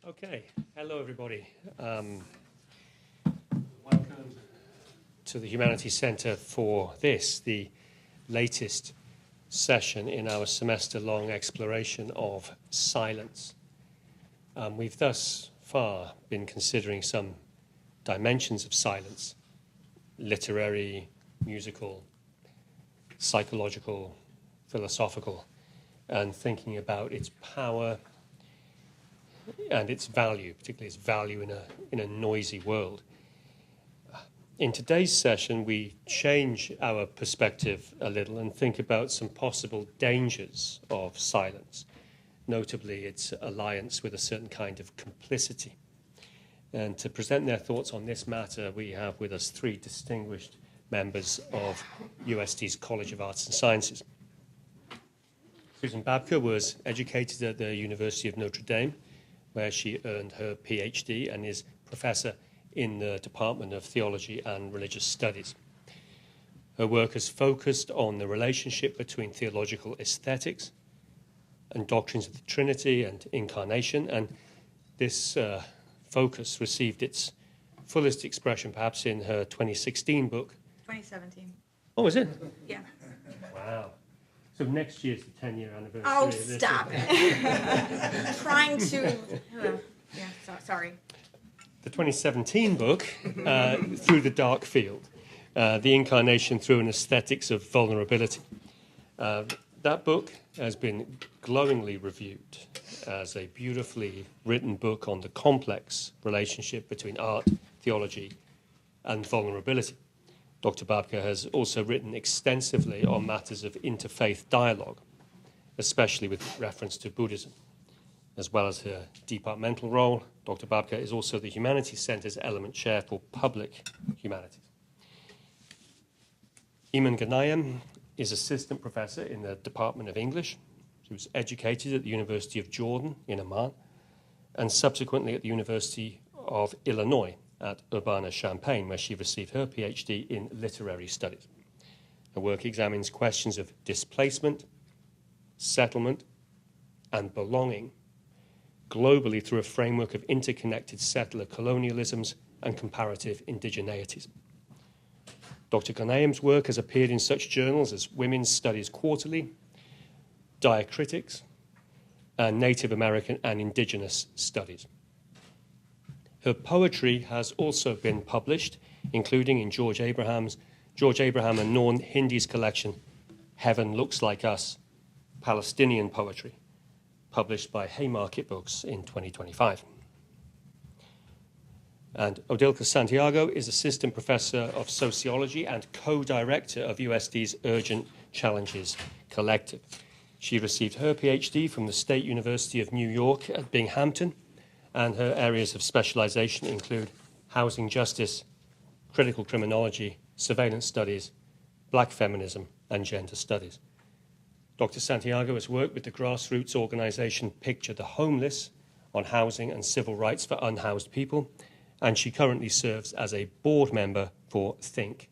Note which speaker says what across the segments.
Speaker 1: Okay, hello everybody. Welcome to the Humanities Centre for this, the latest session in our semester-long exploration of silence. We've thus far been considering some dimensions of silence: literary, musical, psychological, philosophical, and thinking about its power and its value, particularly its value in a noisy world. In today's session, we change our perspective a little and think about some possible dangers of silence, notably its alliance with a certain kind of complicity. And to present their thoughts on this matter, we have with us three distinguished members of USD's College of Arts and Sciences. Susan Babka was educated at the University of Notre Dame, where she earned her PhD and is professor in the Department of Theology and Religious Studies. Her work has focused on the relationship between theological aesthetics and doctrines of the Trinity and incarnation, and this focus received its fullest expression perhaps in her 2016 book.
Speaker 2: 2017.
Speaker 1: Oh, is it?
Speaker 2: Yeah.
Speaker 1: Wow. So next year's the 10-year anniversary.
Speaker 2: Oh, stop it. Trying to... sorry.
Speaker 1: The 2017 book, Through the Dark Field, The Incarnation Through an Aesthetics of Vulnerability. That book has been glowingly reviewed as a beautifully written book on the complex relationship between art, theology, and vulnerability. Dr. Babka has also written extensively on matters of interfaith dialogue, especially with reference to Buddhism. As well as her departmental role, Dr. Babka is also the Humanities Centre's Element Chair for Public Humanities. Eman Ghanayem is Assistant Professor in the Department of English. She was educated at the University of Jordan in Eman and subsequently at the University of Illinois at Urbana-Champaign, where she received her PhD in literary studies. Her work examines questions of displacement, settlement, and belonging globally through a framework of interconnected settler colonialisms and comparative indigeneities. Dr. Ghanayem's work has appeared in such journals as Women's Studies Quarterly, Diacritics, and Native American and Indigenous Studies. Her poetry has also been published, including in George Abraham and Norn Hindi's collection, Heaven Looks Like Us, Palestinian Poetry, published by Haymarket Books in 2025. And Odilka Santiago is Assistant Professor of Sociology and co-director of USD's Urgent Challenges Collective. She received her PhD from the State University of New York at Binghamton, and her areas of specialization include housing justice, critical criminology, surveillance studies, black feminism, and gender studies. Dr. Santiago has worked with the grassroots organization Picture the Homeless on housing and civil rights for unhoused people, and she currently serves as a board member for Think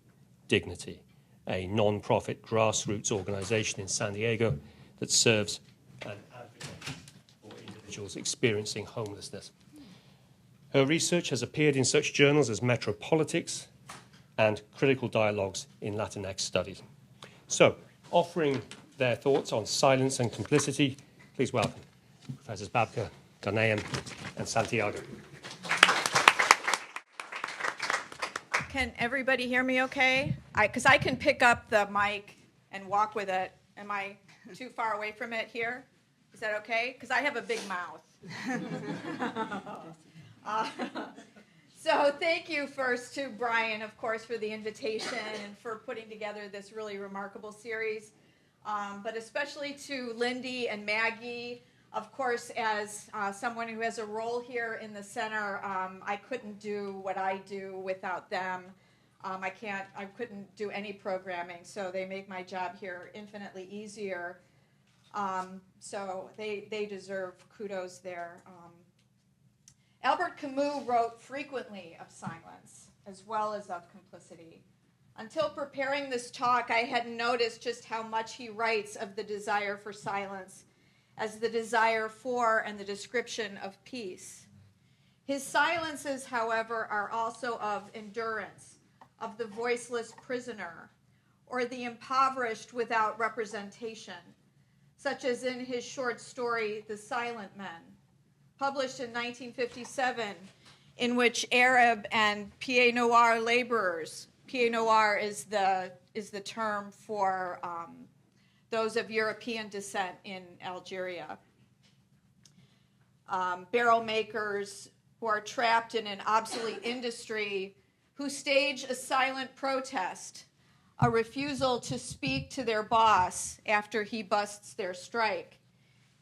Speaker 1: Dignity, a non-profit grassroots organization in San Diego that serves and advocates for individuals experiencing homelessness. Her research has appeared in such journals as Metropolitics and Critical Dialogues in Latinx Studies. So, offering their thoughts on silence and complicity, please welcome Professors Babka, Ghanayem, and Santiago.
Speaker 2: Can everybody hear me okay? Because I can pick up the mic and walk with it. Am I too far away from it here? Is that okay? Because I have a big mouth. So thank you first to Brian, of course, for the invitation and for putting together this really remarkable series. But especially to Lindy and Maggie, of course, as someone who has a role here in the center, I couldn't do what I do without them. I couldn't do any programming, so they make my job here infinitely easier. So they deserve kudos there. Albert Camus wrote frequently of silence, as well as of complicity. Until preparing this talk, I hadn't noticed just how much he writes of the desire for silence as the desire for and the description of peace. His silences, however, are also of endurance, of the voiceless prisoner, or the impoverished without representation, such as in his short story, The Silent Men, published in 1957, in which Arab and Pied Noir laborers, Pied Noir is the term for those of European descent in Algeria, barrel makers who are trapped in an obsolete industry, who stage a silent protest, a refusal to speak to their boss after he busts their strike.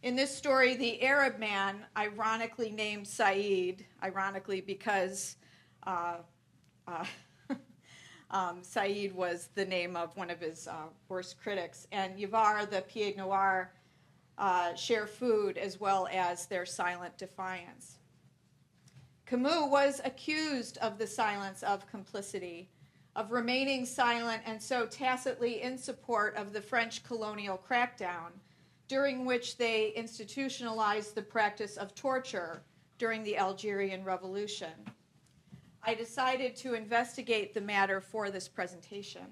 Speaker 2: In this story, the Arab man, ironically named Saeed, ironically because Saeed was the name of one of his worst critics, and Yavar, the Pied Noir, share food as well as their silent defiance. Camus was accused of the silence of complicity, of remaining silent and so tacitly in support of the French colonial crackdown, during which they institutionalized the practice of torture during the Algerian Revolution. I decided to investigate the matter for this presentation.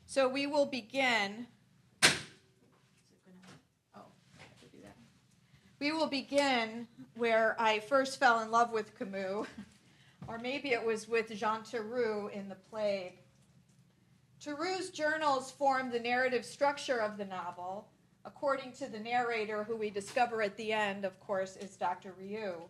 Speaker 2: So we will begin. We will begin where I first fell in love with Camus, or maybe it was with Jean Theroux in The Plague. Theroux's journals form the narrative structure of the novel, according to the narrator, who we discover at the end, of course, is Dr. Rieu.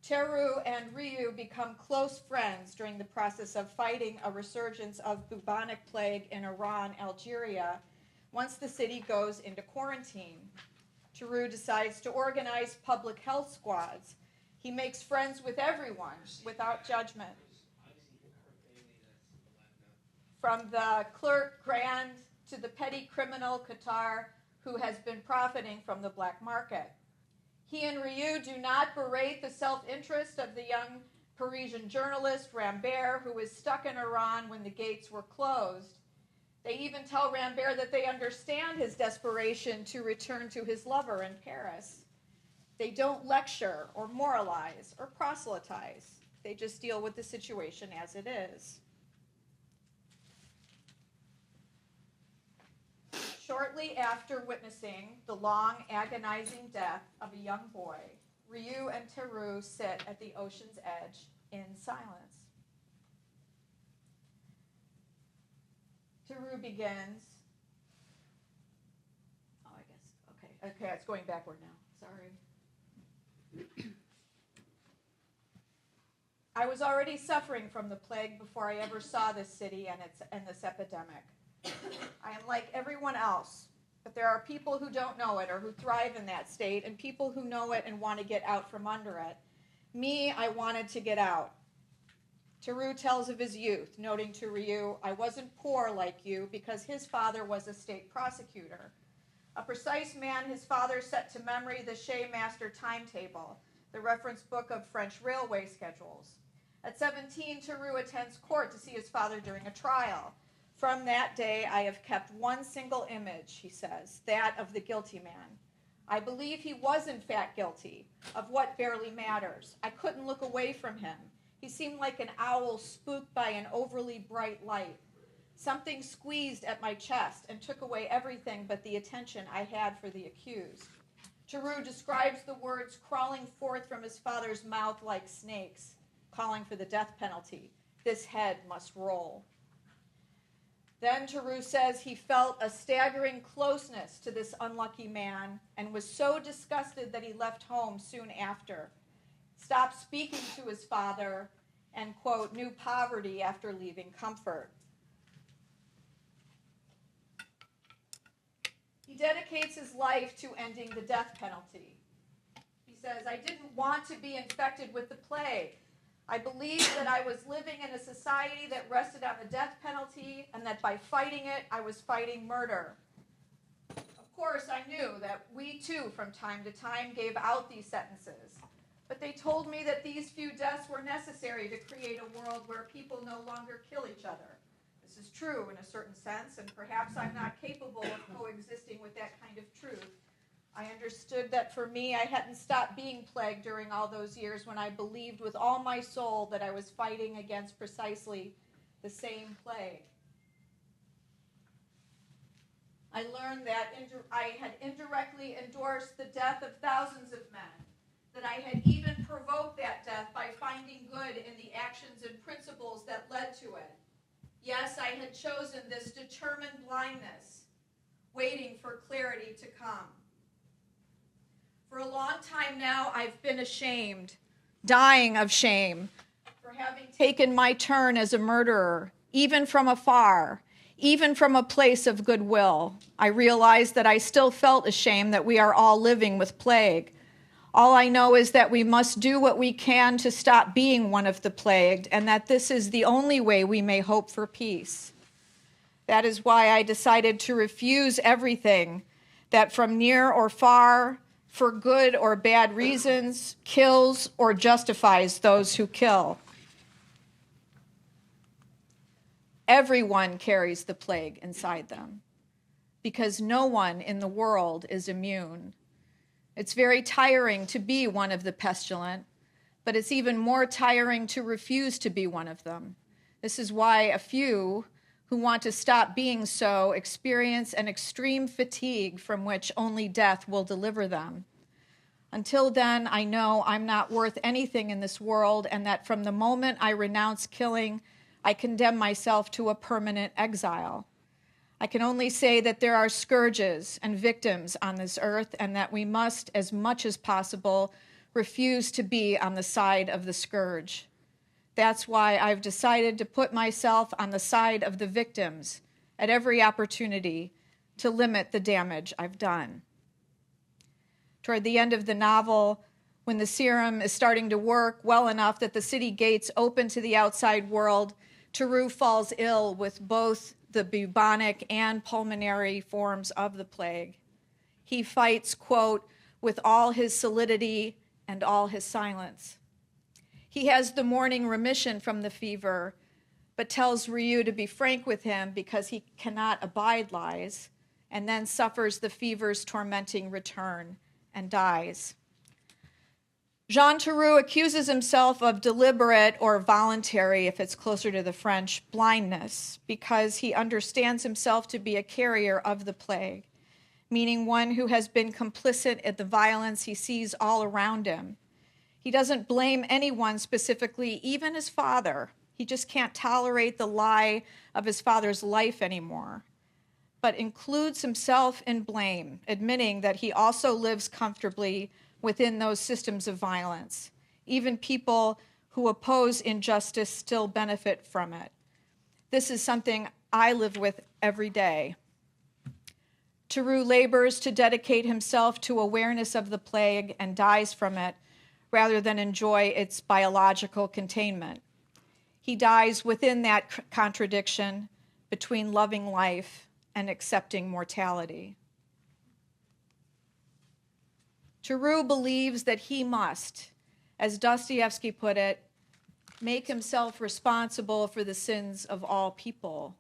Speaker 2: Theroux and Rieu become close friends during the process of fighting a resurgence of bubonic plague in Iran, Algeria, once the city goes into quarantine. Theroux decides to organize public health squads. He makes friends with everyone without judgment. From the clerk grand to the petty criminal Qatar who has been profiting from the black market. He and Rieu do not berate the self-interest of the young Parisian journalist Rambert, who was stuck in Iran when the gates were closed. They even tell Rambert that they understand his desperation to return to his lover in Paris. They don't lecture or moralize or proselytize. They just deal with the situation as it is. Shortly after witnessing the long, agonizing death of a young boy, Rieu and Theroux sit at the ocean's edge in silence. Theroux begins. Oh, I guess. Okay, it's going backward now. Sorry. I was already suffering from the plague before I ever saw this city and this epidemic. I am like everyone else, but there are people who don't know it or who thrive in that state, and people who know it and want to get out from under it. Me, I wanted to get out. Theroux tells of his youth, noting to Rieu, I wasn't poor like you because his father was a state prosecutor. A precise man, his father set to memory the Shea Master timetable, the reference book of French railway schedules. At 17, Theroux attends court to see his father during a trial. From that day, I have kept one single image, he says, that of the guilty man. I believe he was in fact guilty of what barely matters. I couldn't look away from him. He seemed like an owl spooked by an overly bright light. Something squeezed at my chest and took away everything but the attention I had for the accused. Theroux describes the words crawling forth from his father's mouth like snakes, calling for the death penalty. This head must roll. Then Theroux says he felt a staggering closeness to this unlucky man and was so disgusted that he left home soon after, stopped speaking to his father, and, quote, knew poverty after leaving comfort. He dedicates his life to ending the death penalty. He says, I didn't want to be infected with the plague. I believed that I was living in a society that rested on the death penalty and that by fighting it, I was fighting murder. Of course, I knew that we too, from time to time, gave out these sentences. But they told me that these few deaths were necessary to create a world where people no longer kill each other. This is true in a certain sense, and perhaps I'm not capable of coexisting with that kind of truth. I understood that for me, I hadn't stopped being plagued during all those years when I believed with all my soul that I was fighting against precisely the same plague. I learned that I had indirectly endorsed the death of thousands of men, that I had even provoked that death by finding good in the actions and principles that led to it. Yes, I had chosen this determined blindness, waiting for clarity to come. For a long time now, I've been ashamed, dying of shame, for having taken my turn as a murderer, even from afar, even from a place of goodwill. I realized that I still felt ashamed that we are all living with plague. All I know is that we must do what we can to stop being one of the plagued, and that this is the only way we may hope for peace. That is why I decided to refuse everything that from near or far, for good or bad reasons, kills or justifies those who kill. Everyone carries the plague inside them, because no one in the world is immune. It's very tiring to be one of the pestilent, but it's even more tiring to refuse to be one of them. This is why a few who want to stop being so experience an extreme fatigue from which only death will deliver them. Until then, I know I'm not worth anything in this world, and that from the moment I renounce killing, I condemn myself to a permanent exile. I can only say that there are scourges and victims on this earth, and that we must, as much as possible, refuse to be on the side of the scourge. That's why I've decided to put myself on the side of the victims at every opportunity to limit the damage I've done. Toward the end of the novel, when the serum is starting to work well enough that the city gates open to the outside world, Theroux falls ill with both the bubonic and pulmonary forms of the plague. He fights, quote, with all his solidity and all his silence. He has the morning remission from the fever, but tells Ryu to be frank with him because he cannot abide lies, and then suffers the fever's tormenting return and dies. Jean Theroux accuses himself of deliberate or voluntary, if it's closer to the French, blindness, because he understands himself to be a carrier of the plague, meaning one who has been complicit in the violence he sees all around him. He doesn't blame anyone specifically, even his father. He just can't tolerate the lie of his father's life anymore, but includes himself in blame, admitting that he also lives comfortably within those systems of violence. Even people who oppose injustice still benefit from it. This is something I live with every day. Theroux labors to dedicate himself to awareness of the plague and dies from it rather than enjoy its biological containment. He dies within that contradiction between loving life and accepting mortality. Theroux believes that he must, as Dostoevsky put it, make himself responsible for the sins of all people.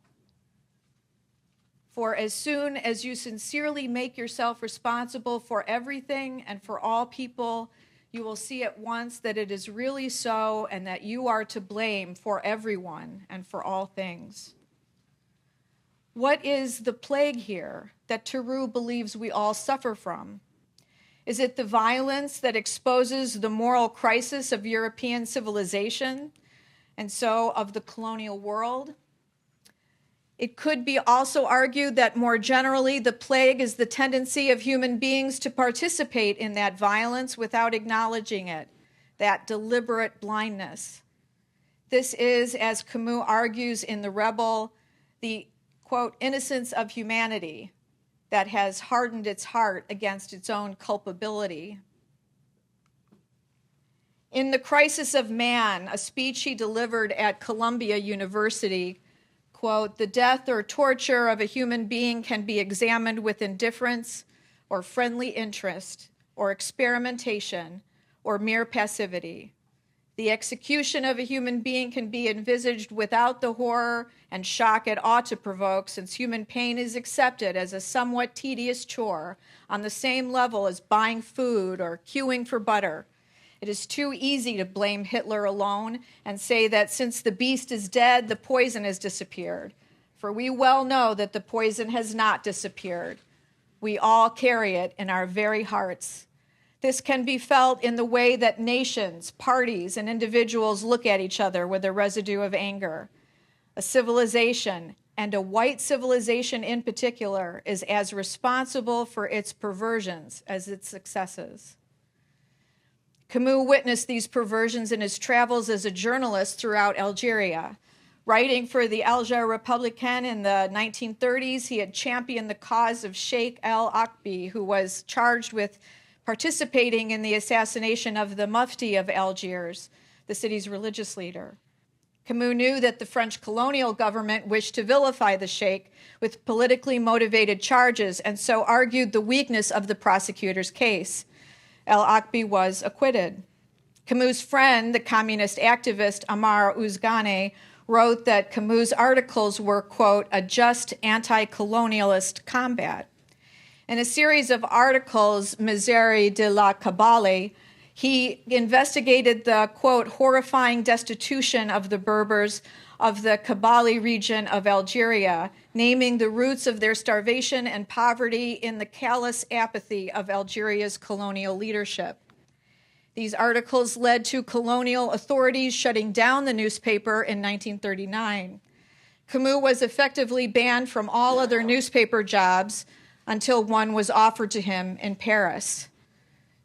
Speaker 2: For as soon as you sincerely make yourself responsible for everything and for all people, you will see at once that it is really so and that you are to blame for everyone and for all things. What is the plague here that Theroux believes we all suffer from? Is it the violence that exposes the moral crisis of European civilization and so of the colonial world? It could be also argued that more generally, the plague is the tendency of human beings to participate in that violence without acknowledging it, that deliberate blindness. This is, as Camus argues in The Rebel, the, quote, innocence of humanity that has hardened its heart against its own culpability. In The Crisis of Man, a speech he delivered at Columbia University, quote, the death or torture of a human being can be examined with indifference or friendly interest or experimentation or mere passivity. The execution of a human being can be envisaged without the horror and shock it ought to provoke, since human pain is accepted as a somewhat tedious chore on the same level as buying food or queuing for butter. It is too easy to blame Hitler alone and say that since the beast is dead, the poison has disappeared. For we well know that the poison has not disappeared. We all carry it in our very hearts. This can be felt in the way that nations, parties, and individuals look at each other with a residue of anger. A civilization, and a white civilization in particular, is as responsible for its perversions as its successes. Camus witnessed these perversions in his travels as a journalist throughout Algeria. Writing for the Alger Republicain in the 1930s, he had championed the cause of Sheikh el-Akbi, who was charged with participating in the assassination of the Mufti of Algiers, the city's religious leader. Camus knew that the French colonial government wished to vilify the sheikh with politically motivated charges, and so argued the weakness of the prosecutor's case. El-Akbi was acquitted. Camus' friend, the communist activist Amar Ouzgane, wrote that Camus' articles were, quote, a just anti-colonialist combat. In a series of articles, Misère de la Kabylie, he investigated the, quote, horrifying destitution of the Berbers of the Kabylie region of Algeria, naming the roots of their starvation and poverty in the callous apathy of Algeria's colonial leadership. These articles led to colonial authorities shutting down the newspaper in 1939. Camus was effectively banned from all other newspaper jobs until one was offered to him in Paris.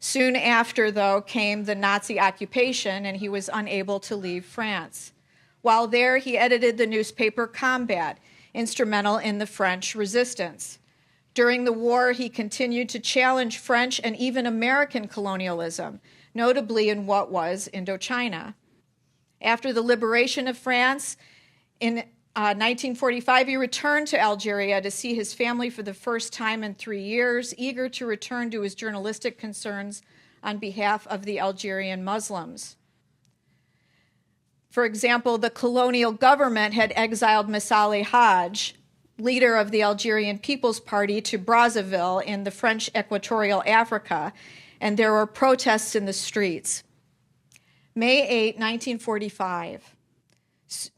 Speaker 2: Soon after, though, came the Nazi occupation, and he was unable to leave France. While there, he edited the newspaper Combat, instrumental in the French resistance. During the war, he continued to challenge French and even American colonialism, notably in what was Indochina. After the liberation of France, in 1945, he returned to Algeria to see his family for the first time in 3 years, eager to return to his journalistic concerns on behalf of the Algerian Muslims. For example, the colonial government had exiled Messali Hadj, leader of the Algerian People's Party, to Brazzaville in the French Equatorial Africa, and there were protests in the streets. May 8, 1945.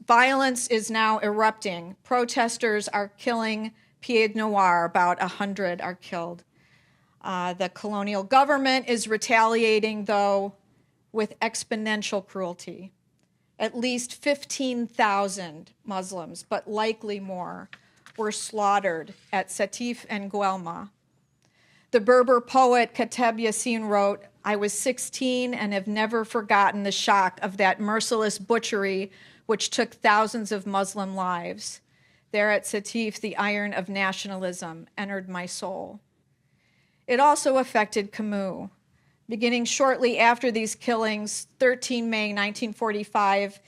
Speaker 2: Violence is now erupting. Protesters are killing Pied Noir. About 100 are killed. The colonial government is retaliating, though, with exponential cruelty. At least 15,000 Muslims, but likely more, were slaughtered at Sétif and Guelma. The Berber poet Kateb Yassin wrote, I was 16 and have never forgotten the shock of that merciless butchery which took thousands of Muslim lives. There at Sétif, the iron of nationalism entered my soul. It also affected Camus. Beginning shortly after these killings, 13 May 1945,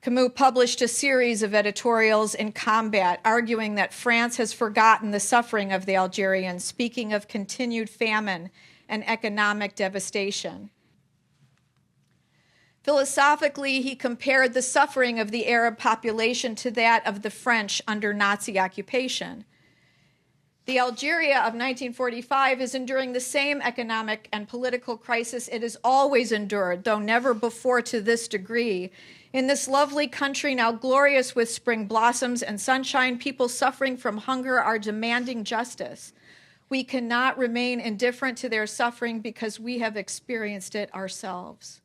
Speaker 2: Camus published a series of editorials in Combat, arguing that France has forgotten the suffering of the Algerians, speaking of continued famine and economic devastation. Philosophically, he compared the suffering of the Arab population to that of the French under Nazi occupation. The Algeria of 1945 is enduring the same economic and political crisis it has always endured, though never before to this degree. In this lovely country, now glorious with spring blossoms and sunshine, people suffering from hunger are demanding justice. We cannot remain indifferent to their suffering because we have experienced it ourselves.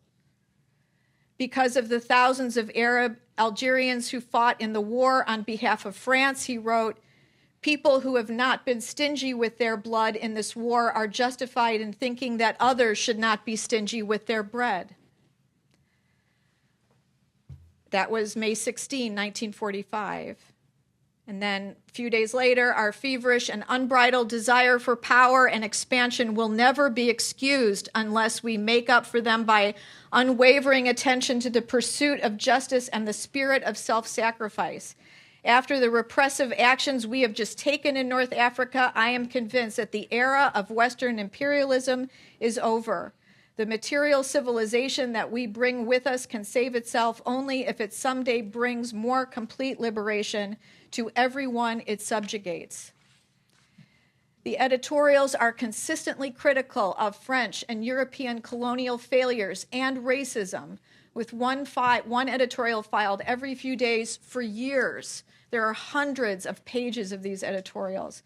Speaker 2: Because of the thousands of Arab Algerians who fought in the war on behalf of France, he wrote, people who have not been stingy with their blood in this war are justified in thinking that others should not be stingy with their bread. That was May 16, 1945. And then a few days later, our feverish and unbridled desire for power and expansion will never be excused unless we make up for them by unwavering attention to the pursuit of justice and the spirit of self-sacrifice. After the repressive actions we have just taken in North Africa, I am convinced that the era of Western imperialism is over. The material civilization that we bring with us can save itself only if it someday brings more complete liberation to everyone it subjugates. The editorials are consistently critical of French and European colonial failures and racism, with one editorial filed every few days for years. There are hundreds of pages of these editorials.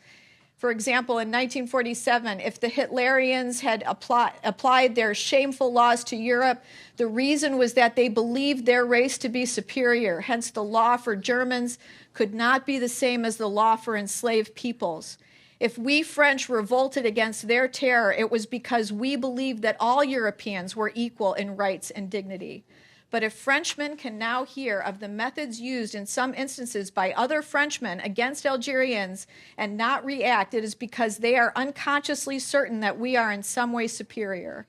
Speaker 2: For example, in 1947, if the Hitlerians had applied their shameful laws to Europe, the reason was that they believed their race to be superior. Hence, the law for Germans could not be the same as the law for enslaved peoples. If we French revolted against their terror, it was because we believed that all Europeans were equal in rights and dignity. But if Frenchmen can now hear of the methods used in some instances by other Frenchmen against Algerians and not react, it is because they are unconsciously certain that we are in some way superior.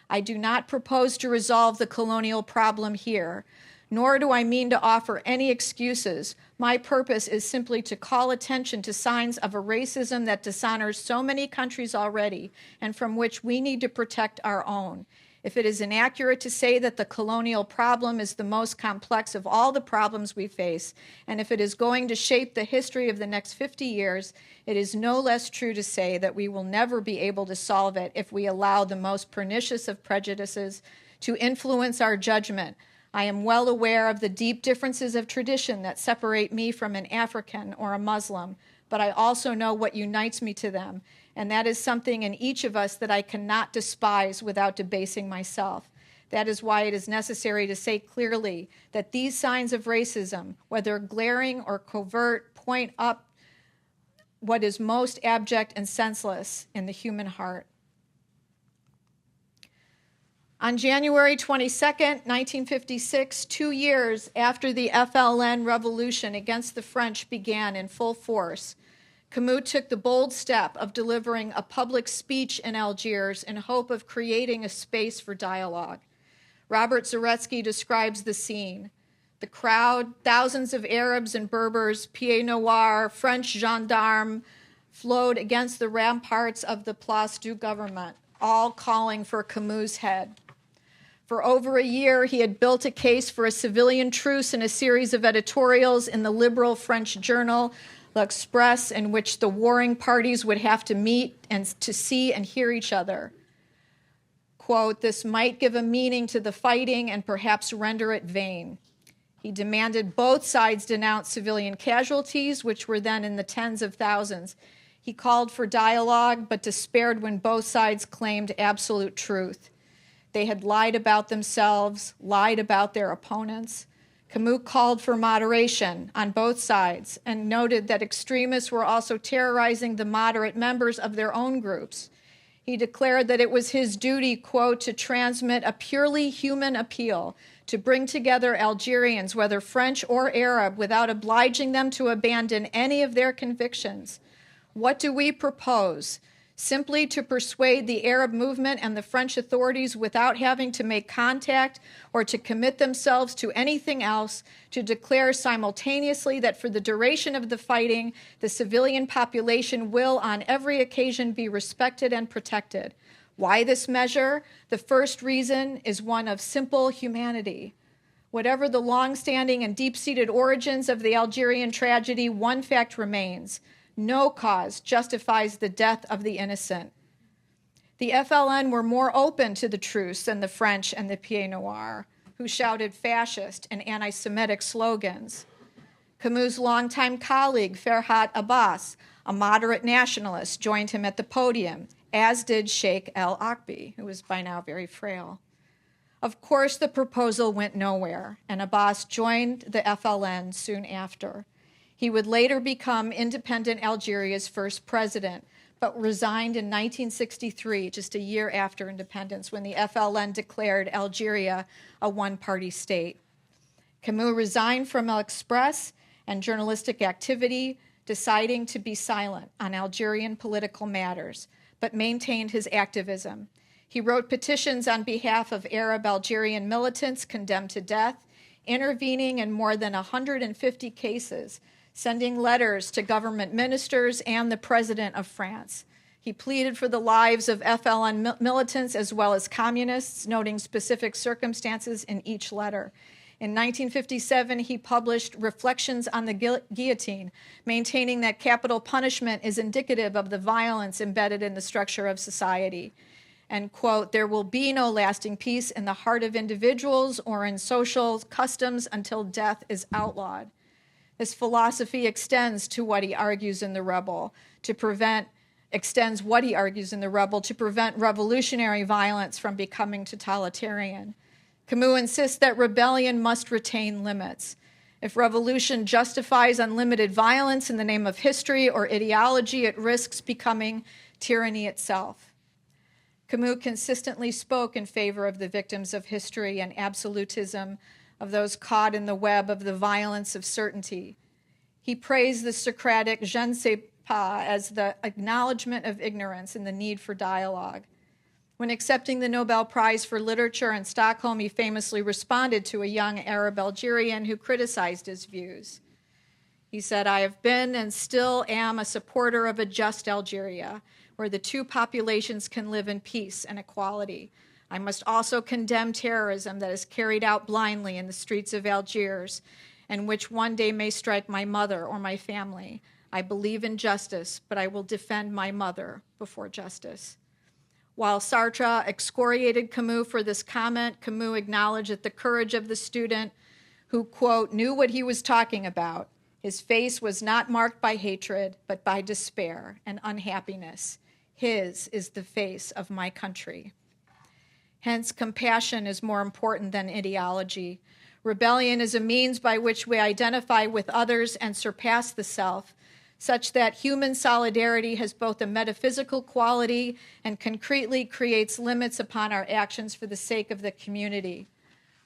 Speaker 2: I do not propose to resolve the colonial problem here, nor do I mean to offer any excuses. My purpose is simply to call attention to signs of a racism that dishonors so many countries already and from which we need to protect our own. If it is inaccurate to say that the colonial problem is the most complex of all the problems we face, and if it is going to shape the history of the next 50 years, it is no less true to say that we will never be able to solve it if we allow the most pernicious of prejudices to influence our judgment. I am well aware of the deep differences of tradition that separate me from an African or a Muslim, but I also know what unites me to them, and that is something in each of us that I cannot despise without debasing myself. That is why it is necessary to say clearly that these signs of racism, whether glaring or covert, point up what is most abject and senseless in the human heart. On January 22nd, 1956, 2 years after the FLN revolution against the French began in full force, Camus took the bold step of delivering a public speech in Algiers in hope of creating a space for dialogue. Robert Zaretsky describes the scene. The crowd, thousands of Arabs and Berbers, pieds noirs, French gendarmes, flowed against the ramparts of the Place du Gouvernement, all calling for Camus' head. For over a year, he had built a case for a civilian truce in a series of editorials in the liberal French journal L'Express, in which the warring parties would have to meet and to see and hear each other. Quote, "This might give a meaning to the fighting and perhaps render it vain." He demanded both sides denounce civilian casualties, which were then in the tens of thousands. He called for dialogue, but despaired when both sides claimed absolute truth. They had lied about themselves, lied about their opponents. Camus called for moderation on both sides and noted that extremists were also terrorizing the moderate members of their own groups. He declared that it was his duty, quote, "to transmit a purely human appeal, to bring together Algerians, whether French or Arab, without obliging them to abandon any of their convictions. What do we propose? Simply to persuade the Arab movement and the French authorities without having to make contact or to commit themselves to anything else, to declare simultaneously that for the duration of the fighting, the civilian population will on every occasion be respected and protected. Why this measure? The first reason is one of simple humanity. Whatever the long-standing and deep-seated origins of the Algerian tragedy, one fact remains: no cause justifies the death of the innocent. The FLN were more open to the truce than the French and the pieds noirs, who shouted fascist and anti-Semitic slogans. Camus' longtime colleague, Ferhat Abbas, a moderate nationalist, joined him at the podium, as did Sheikh El-Akbi, who was by now very frail. Of course, the proposal went nowhere, and Abbas joined the FLN soon after. He would later become independent Algeria's first president, but resigned in 1963, just a year after independence, when the FLN declared Algeria a one-party state. Camus resigned from L'Express and journalistic activity, deciding to be silent on Algerian political matters, but maintained his activism. He wrote petitions on behalf of Arab Algerian militants condemned to death, intervening in more than 150 cases, sending letters to government ministers and the president of France. He He pleaded for the lives of FLN militants as well as communists, noting specific circumstances in each letter. In 1957, he published Reflections on the Guillotine, maintaining that capital punishment is indicative of the violence embedded in the structure of society. And, quote, there will be no lasting peace in the heart of individuals or in social customs until death is outlawed. This philosophy extends what he argues in The Rebel to prevent revolutionary violence from becoming totalitarian. Camus insists that rebellion must retain limits. If revolution justifies unlimited violence in the name of history or ideology, it risks becoming tyranny itself. Camus consistently spoke in favor of the victims of history and absolutism, of those caught in the web of the violence of certainty. He praised the Socratic je ne sais pas as the acknowledgement of ignorance and the need for dialogue. When accepting the Nobel Prize for Literature in Stockholm, he famously responded to a young Arab Algerian who criticized his views. He said, I have been and still am a supporter of a just Algeria, where the two populations can live in peace and equality. I must also condemn terrorism that is carried out blindly in the streets of Algiers, and which one day may strike my mother or my family. I believe in justice, but I will defend my mother before justice. While Sartre excoriated Camus for this comment, Camus acknowledged that the courage of the student who, quote, knew what he was talking about. His face was not marked by hatred, but by despair and unhappiness. His is the face of my country. Hence, compassion is more important than ideology. Rebellion is a means by which we identify with others and surpass the self, such that human solidarity has both a metaphysical quality and concretely creates limits upon our actions for the sake of the community.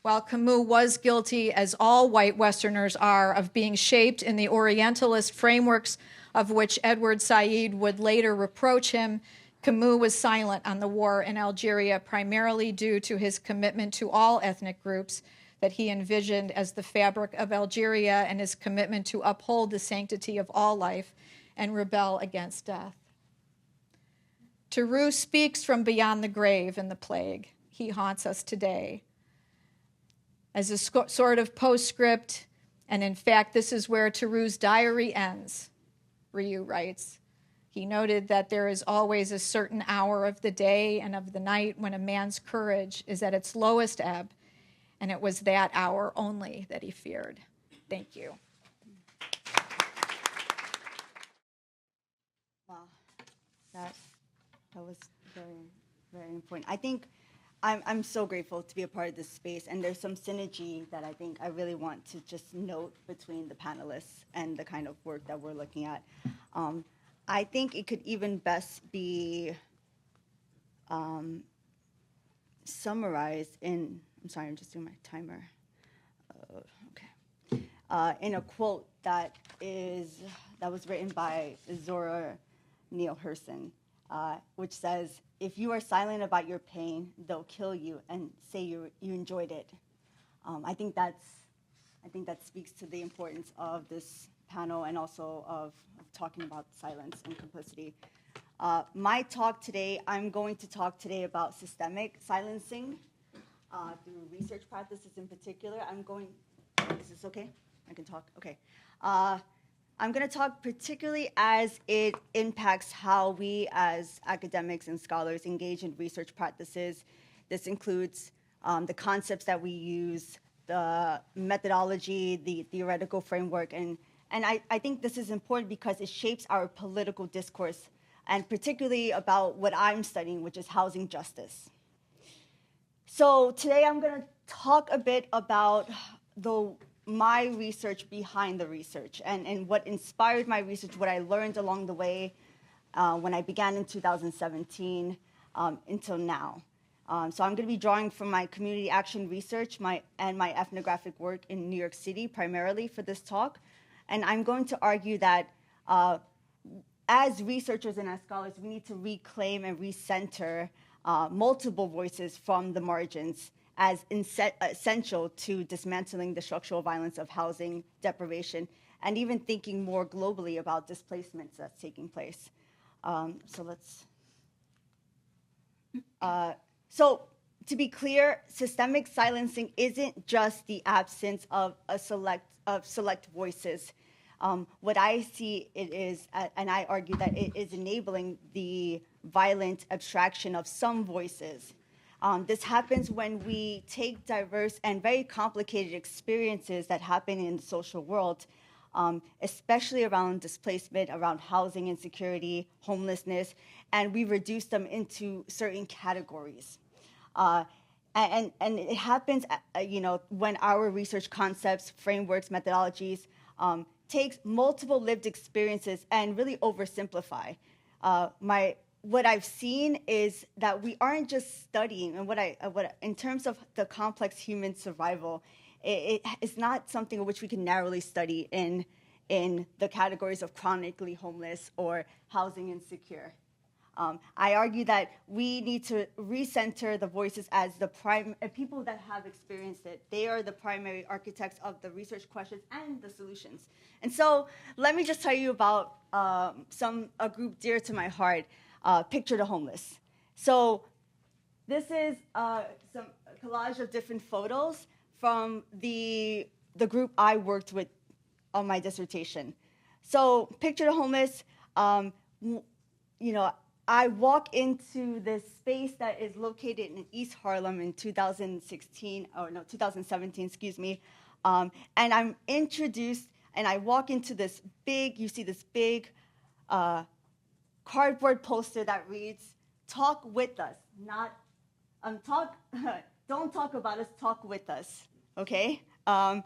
Speaker 2: While Camus was guilty, as all white Westerners are, of being shaped in the Orientalist frameworks of which Edward Said would later reproach him, Camus was silent on the war in Algeria, primarily due to his commitment to all ethnic groups that he envisioned as the fabric of Algeria and his commitment to uphold the sanctity of all life and rebel against death. Theroux speaks from beyond the grave in The Plague. He haunts us today. As a sort of postscript, and in fact, this is where Theroux's diary ends. Ryu writes, he noted that there is always a certain hour of the day and of the night when a man's courage is at its lowest ebb, and it was that hour only that he feared. Thank you.
Speaker 3: Wow, that was very, very important. I think I'm so grateful to be a part of this space, and there's some synergy that I think I really want to just note between the panelists and the kind of work that we're looking at. I think it could even best be summarized in, I'm sorry, I'm just doing my timer. Okay. In a quote that was written by Zora Neale Hurston, which says, if you are silent about your pain, they'll kill you and say you enjoyed it. I think that speaks to the importance of this panel and also of talking about silence and complicity. My talk today, I'm going to talk today about systemic silencing through research practices in particular. Is this okay? I can talk, okay. I'm going to talk particularly as it impacts how we as academics and scholars engage in research practices. This includes the concepts that we use, the methodology, the theoretical framework, and I think this is important because it shapes our political discourse, and particularly about what I'm studying, which is housing justice. So today I'm going to talk a bit about my research behind the research and what inspired my research, what I learned along the way when I began in 2017 until now. So I'm going to be drawing from my community action research and my ethnographic work in New York City primarily for this talk. And I'm going to argue that as researchers and as scholars, we need to reclaim and recenter multiple voices from the margins as essential to dismantling the structural violence of housing deprivation and even thinking more globally about displacements that's taking place. So let's So to be clear, systemic silencing isn't just the absence of select voices. What I see it is, and I argue that it is enabling the violent abstraction of some voices. This happens when we take diverse and very complicated experiences that happen in the social world, especially around displacement, around housing insecurity, homelessness, and we reduce them into certain categories. And it happens, when our research concepts, frameworks, methodologies takes multiple lived experiences and really oversimplify. What I've seen is that we aren't just studying, and in terms of the complex human survival, it is not something which we can narrowly study in the categories of chronically homeless or housing insecure. I argue that we need to recenter the voices as the people that have experienced it. They are the primary architects of the research questions and the solutions. And so let me just tell you about a group dear to my heart, Picture the Homeless. So this is some collage of different photos from the group I worked with on my dissertation. So Picture the Homeless, I walk into this space that is located in East Harlem in 2017, and I'm introduced, and I walk into this big, cardboard poster that reads, "Talk with us," not don't talk about us, talk with us, okay? And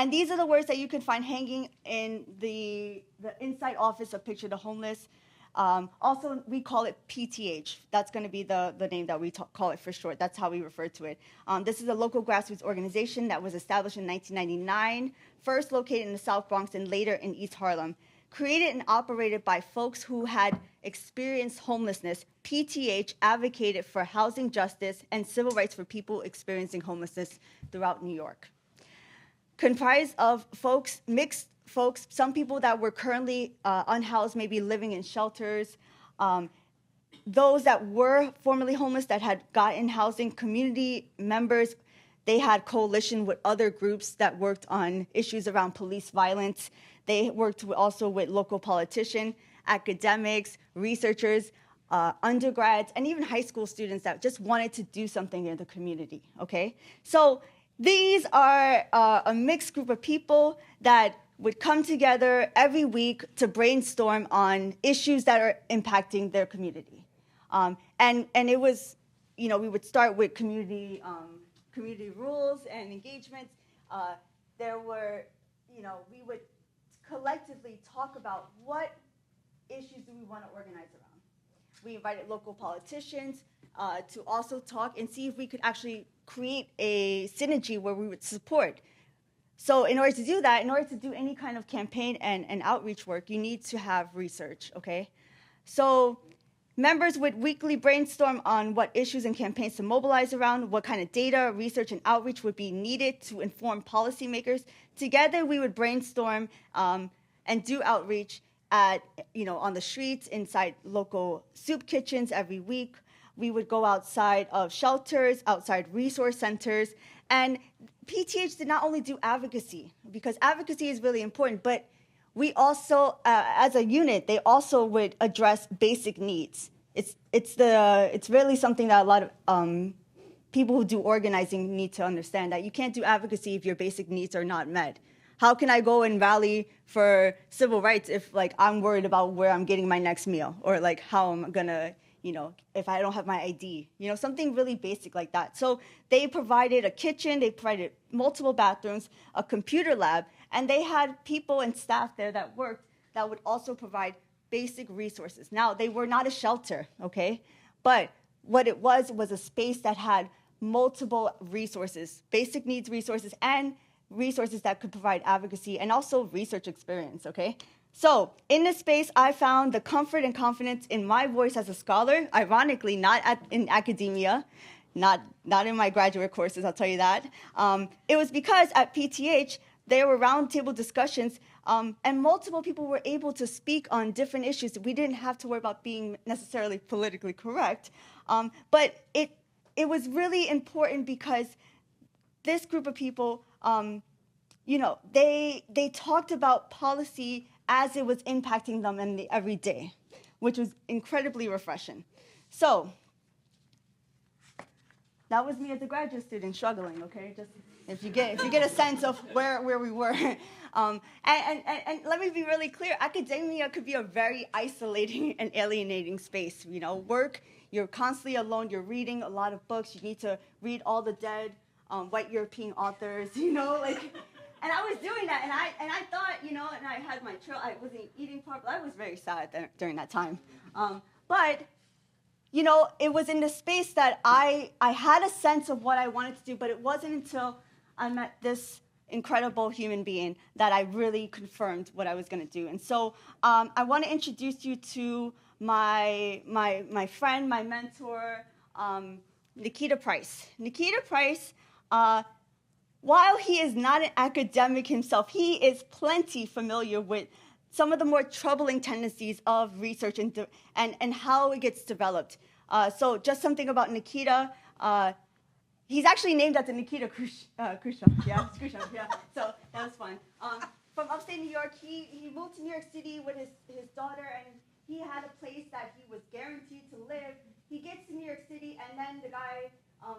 Speaker 3: these are the words that you can find hanging in the inside office of Picture the Homeless. Also, we call it PTH. That's going to be the name that we call it for short. That's how we refer to it. This is a local grassroots organization that was established in 1999, first located in the South Bronx and later in East Harlem. Created and operated by folks who had experienced homelessness, PTH advocated for housing justice and civil rights for people experiencing homelessness throughout New York. Comprised of mixed folks, some people that were currently unhoused, maybe living in shelters, those that were formerly homeless that had gotten housing, community members. They had coalition with other groups that worked on issues around police violence. They worked also with local politicians, academics, researchers, undergrads, and even high school students that just wanted to do something in the community, okay? So these are a mixed group of people that would come together every week to brainstorm on issues that are impacting their community. And it was, we would start with community rules and engagements. There were, we would collectively talk about what issues do we want to organize around. We invited local politicians to also talk and see if we could actually create a synergy where we would support. So in order to do that, in order to do any kind of campaign and outreach work, you need to have research, okay? So members would weekly brainstorm on what issues and campaigns to mobilize around, what kind of data, research, and outreach would be needed to inform policymakers. Together, we would brainstorm and do outreach at, on the streets, inside local soup kitchens every week. We would go outside of shelters, outside resource centers, and PTH did not only do advocacy, because advocacy is really important, but we also, as a unit, they also would address basic needs. It's really something that a lot of people who do organizing need to understand, that you can't do advocacy if your basic needs are not met. How can I go and rally for civil rights if, I'm worried about where I'm getting my next meal, or how I'm gonna, if I don't have my ID, something really basic like that. So they provided a kitchen, they provided multiple bathrooms, a computer lab, and they had people and staff there that worked that would also provide basic resources. Now, they were not a shelter, okay? But what it was a space that had multiple resources, basic needs resources, and resources that could provide advocacy and also research experience, okay? So in this space, I found the comfort and confidence in my voice as a scholar, ironically, not in academia, not in my graduate courses, I'll tell you that. It was because at PTH, there were roundtable discussions And multiple people were able to speak on different issues. We didn't have to worry about being necessarily politically correct. But it was really important because this group of people, they talked about policy as it was impacting them in the everyday, which was incredibly refreshing. So that was me as a graduate student struggling, okay? Just if you get a sense of where we were. And let me be really clear, academia could be a very isolating and alienating space. Work, you're constantly alone, you're reading a lot of books, you need to read all the dead white European authors, and I was doing that, and I thought, and I had my I wasn't eating properly. I was very sad during that time. But it was in the space that I had a sense of what I wanted to do, but it wasn't until I met this incredible human being that I really confirmed what I was going to do. And so I want to introduce you to my friend, my mentor, Nikita Price. Nikita Price, while he is not an academic himself, he is plenty familiar with some of the more troubling tendencies of research and how it gets developed. So just something about Nikita. He's actually named after Nikita Khrushchev. Yeah, so that was fun. From upstate New York, he moved to New York City with his daughter, and he had a place that he was guaranteed to live. He gets to New York City, and then the guy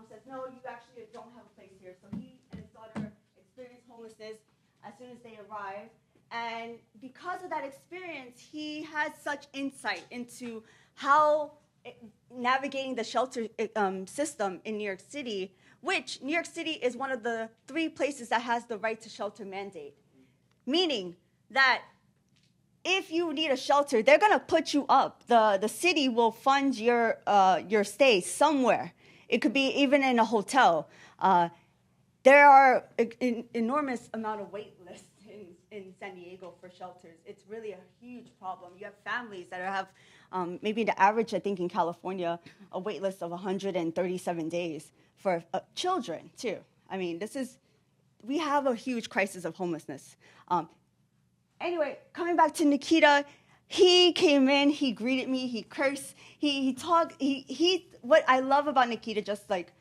Speaker 3: says, no, you actually don't have a place here. So he and his daughter experience homelessness as soon as they arrive. And because of that experience, he has such insight into how navigating the shelter system in New York City, which New York City is one of the 3 places that has the right to shelter mandate, meaning that if you need a shelter, they're going to put you up. The city will fund your stay somewhere. It could be even in a hotel. There are an enormous amount of wait lists in San Diego for shelters. It's really a huge problem. You have families that have maybe the average, I think in California, a wait list of 137 days for children too. I mean, we have a huge crisis of homelessness. Anyway, coming back to Nikita, he came in, he greeted me, he cursed, he talked, what I love about Nikita, just like,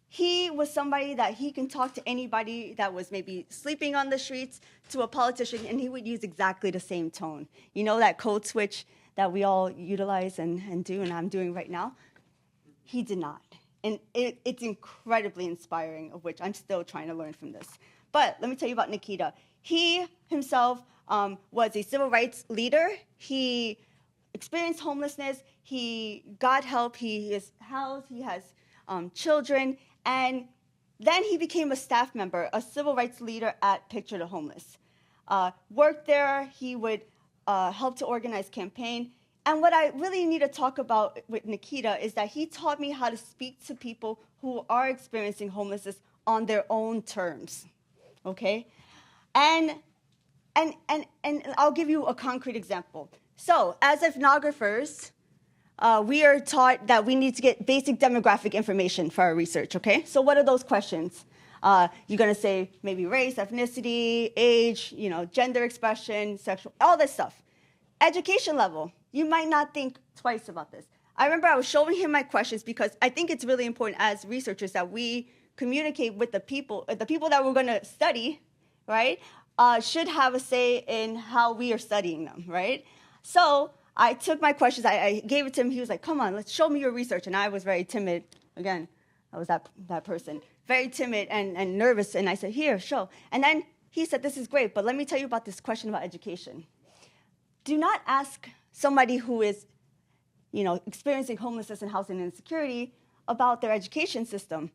Speaker 3: he was somebody that he can talk to anybody that was maybe sleeping on the streets to a politician, and he would use exactly the same tone. That code switch that we all utilize and do, and I'm doing right now? He did not. And it's incredibly inspiring, of which I'm still trying to learn from this. But let me tell you about Nikita. He himself was a civil rights leader. He experienced homelessness. He got help. He is housed. He has children. And then he became a staff member, a civil rights leader at Picture the Homeless. Worked there. He would help to organize campaign. And what I really need to talk about with Nikita is that he taught me how to speak to people who are experiencing homelessness on their own terms. Okay? And I'll give you a concrete example. So, as ethnographers, we are taught that we need to get basic demographic information for our research, okay? So what are those questions? You're going to say maybe race, ethnicity, age, gender expression, sexual, all this stuff. Education level, you might not think twice about this. I remember I was showing him my questions because I think it's really important as researchers that we communicate with the people that we're going to study, right? Should have a say in how we are studying them, right? So I took my questions, I gave it to him. He was like, come on, let's show me your research. And I was very timid. Again, I was that person. Very timid and nervous. And I said, here, show. And then he said, this is great, but let me tell you about this question about education. Do not ask somebody who is, experiencing homelessness and housing insecurity about their education system.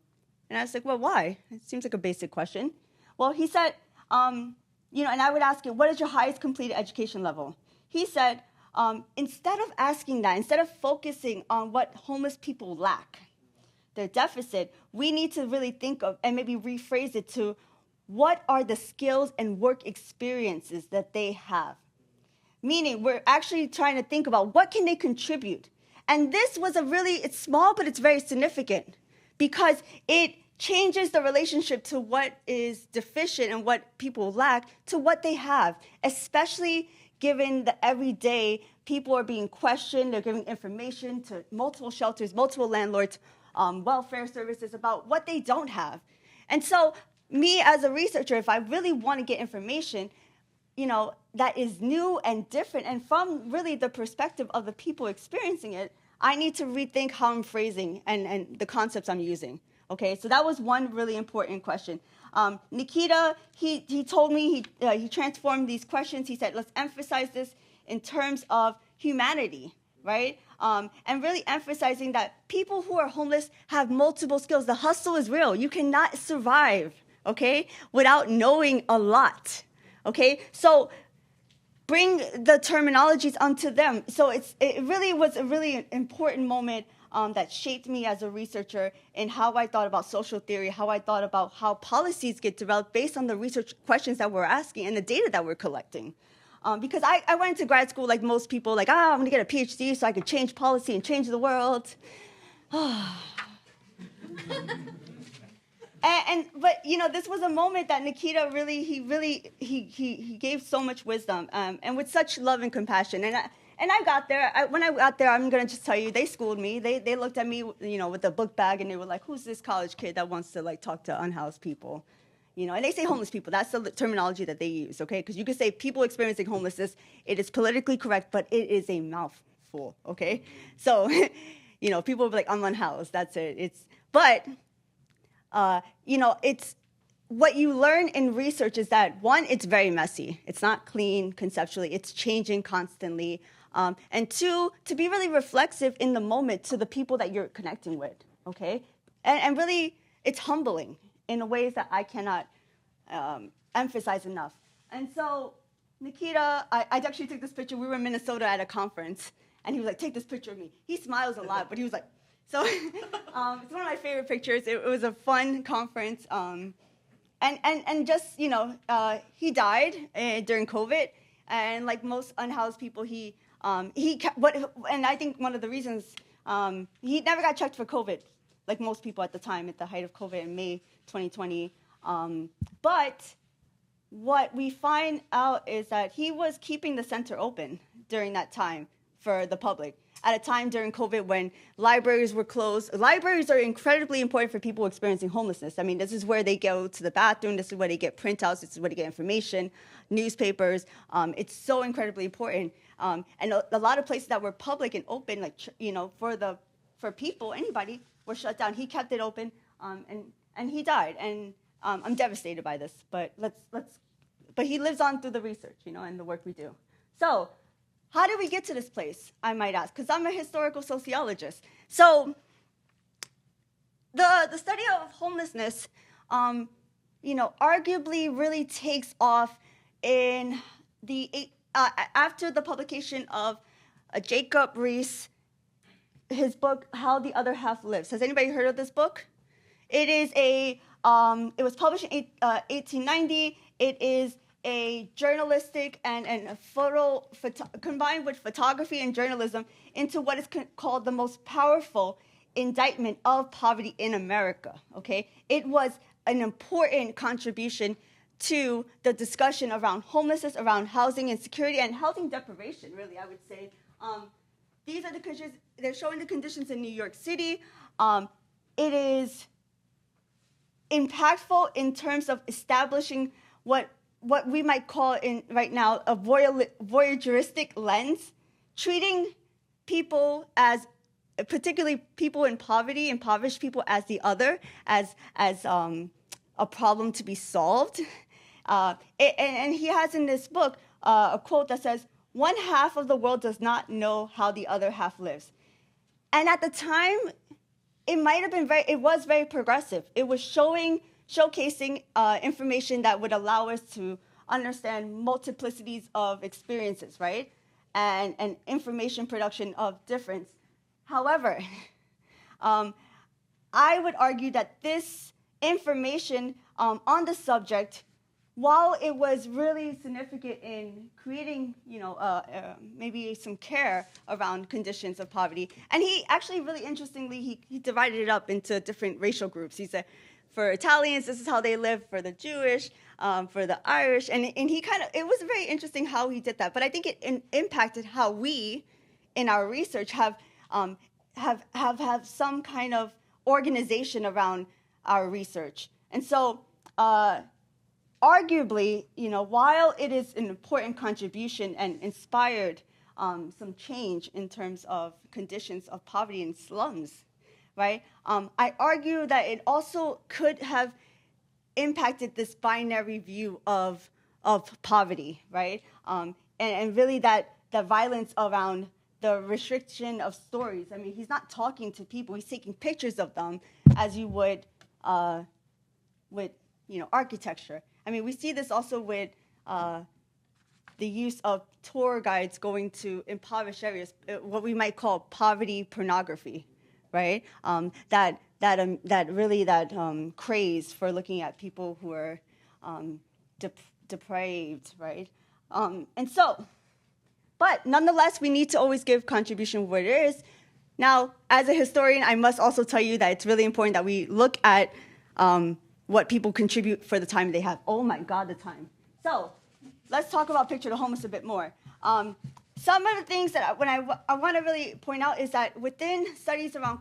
Speaker 3: And I was like, well, why? It seems like a basic question. Well, he said, and I would ask him, what is your highest completed education level? He said, instead of asking that, instead of focusing on what homeless people lack, their deficit, we need to really think of and maybe rephrase it to what are the skills and work experiences that they have. Meaning, we're actually trying to think about what can they contribute. And this was it's small, but it's very significant because it changes the relationship to what is deficient and what people lack to what they have, especially given that every day people are being questioned, they're giving information to multiple shelters, multiple landlords, welfare services about what they don't have. And so me as a researcher, if I really want to get information, that is new and different and from really the perspective of the people experiencing it, I need to rethink how I'm phrasing and the concepts I'm using. Okay, so that was one really important question. Nikita, he told me, he transformed these questions. He said, let's emphasize this in terms of humanity, right? And really emphasizing that people who are homeless have multiple skills. The hustle is real. You cannot survive, okay, without knowing a lot, okay? So bring the terminologies onto them. So it really was a really important moment that shaped me as a researcher in how I thought about social theory, how I thought about how policies get developed based on the research questions that we're asking and the data that we're collecting. Because I went to grad school like most people, like, I'm going to get a PhD so I could change policy and change the world. But this was a moment that Nikita he gave so much wisdom and with such love and compassion. And I got there. When I got there, I'm gonna just tell you, they schooled me. They looked at me, with a book bag, and they were like, "Who's this college kid that wants to talk to unhoused people?" And they say homeless people. That's the terminology that they use, okay? Because you could say people experiencing homelessness. It is politically correct, but it is a mouthful, okay? So, people will be like, "I'm unhoused." That's it. It's what you learn in research is that, one, it's very messy. It's not clean conceptually. It's changing constantly. And two, to be really reflexive in the moment to the people that you're connecting with, okay? And really, it's humbling in ways that I cannot emphasize enough. And so, Nikita, I actually took this picture. We were in Minnesota at a conference, and he was like, "Take this picture of me." He smiles a lot, but he was like, so it's one of my favorite pictures. It was a fun conference. And just, he died during COVID. And like most unhoused people, and I think one of the reasons, he never got checked for COVID, like most people at the time, at the height of COVID in May 2020. But what we find out is that he was keeping the center open during that time for the public. At a time during COVID when libraries were closed. Libraries are incredibly important for people experiencing homelessness. I mean, this is where they go to the bathroom. This is where they get printouts. This is where they get information, newspapers. It's so incredibly important. And a lot of places that were public and open, for people, anybody, were shut down. He kept it open, and he died. And I'm devastated by this. But but he lives on through the research, and the work we do. So, how did we get to this place, I might ask? Because I'm a historical sociologist. So the study of homelessness, arguably really takes off in after the publication of Jacob Riis, his book, How the Other Half Lives. Has anybody heard of this book? It is it was published in 1890. It is a journalistic and a combined with photography and journalism into what is called the most powerful indictment of poverty in America, okay? It was an important contribution to the discussion around homelessness, around housing insecurity, and housing deprivation, really, I would say. These are the conditions, they're showing the conditions in New York City. It is impactful in terms of establishing what we might call right now a voyeuristic lens, treating people as, particularly people in poverty, impoverished people, as the other, as a problem to be solved. And he has in this book a quote that says, "One half of the world does not know how the other half lives." And at the time, it was very progressive. It was showcasing information that would allow us to understand multiplicities of experiences, right? And information production of difference. However, I would argue that this information on the subject, while it was really significant in creating, maybe some care around conditions of poverty, and he actually really interestingly, he divided it up into different racial groups. He said, for Italians, this is how they live for the Jewish, for the Irish, and he kind of, it was very interesting how he did that. But I think it impacted how we, in our research, have some kind of organization around our research. And so, arguably, while it is an important contribution and inspired some change in terms of conditions of poverty in slums, right? I argue that it also could have impacted this binary view of poverty, right? And really that the violence around the restriction of stories. I mean, he's not talking to people; he's taking pictures of them, as you would with architecture. I mean, we see this also with the use of tour guides going to impoverished areas, what we might call poverty pornography, right? That craze for looking at people who are depraved, right? But nonetheless, we need to always give contribution where it is. Now, as a historian, I must also tell you that it's really important that we look at what people contribute for the time they have. Oh my God, the time. So let's talk about Picture the Homeless a bit more. Some of the things that I want to really point out is that within studies around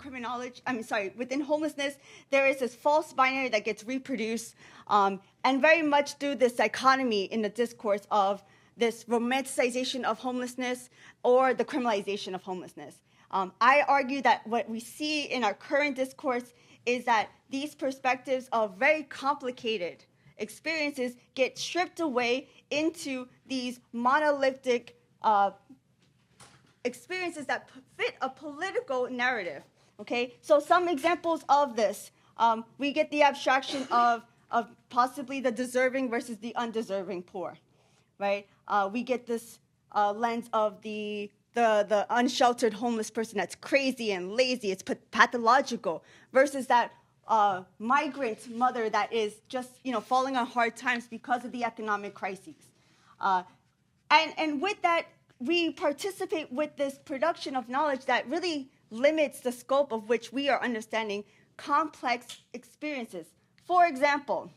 Speaker 3: within homelessness, there is this false binary that gets reproduced, and very much through this dichotomy in the discourse of this romanticization of homelessness or the criminalization of homelessness. I argue that what we see in our current discourse is that these perspectives of very complicated experiences get stripped away into these monolithic experiences that fit a political narrative. Okay, so some examples of this, we get the abstraction of possibly the deserving versus the undeserving poor, right? We get this lens of the unsheltered homeless person that's crazy and lazy, it's pathological, versus that migrant mother that is just falling on hard times because of the economic crises. And with that, we participate with this production of knowledge that really limits the scope of which we are understanding complex experiences. For example,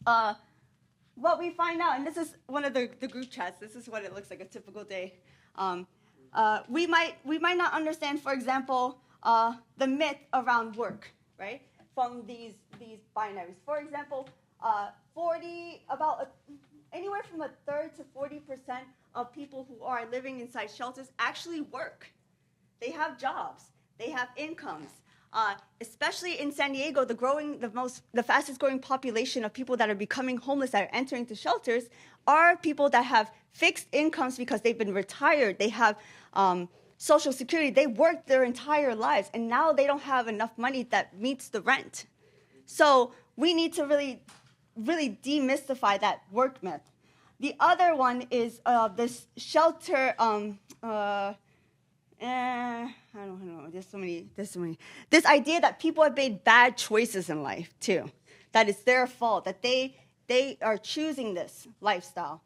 Speaker 3: what we find out, and this is one of the group chats, this is what it looks like a typical day. We might not understand, for example, the myth around work, right? From these binaries. For example, anywhere from a third to 40% of people who are living inside shelters actually work. They have jobs. They have incomes. Especially in San Diego, the fastest growing population of people that are becoming homeless, that are entering the shelters, are people that have fixed incomes because they've been retired. They have Social Security. They worked their entire lives, and now they don't have enough money that meets the rent. So we need to really, really demystify that work myth. The other one is this shelter. I don't know. There's so many. This idea that people have made bad choices in life too, that it's their fault, that they are choosing this lifestyle.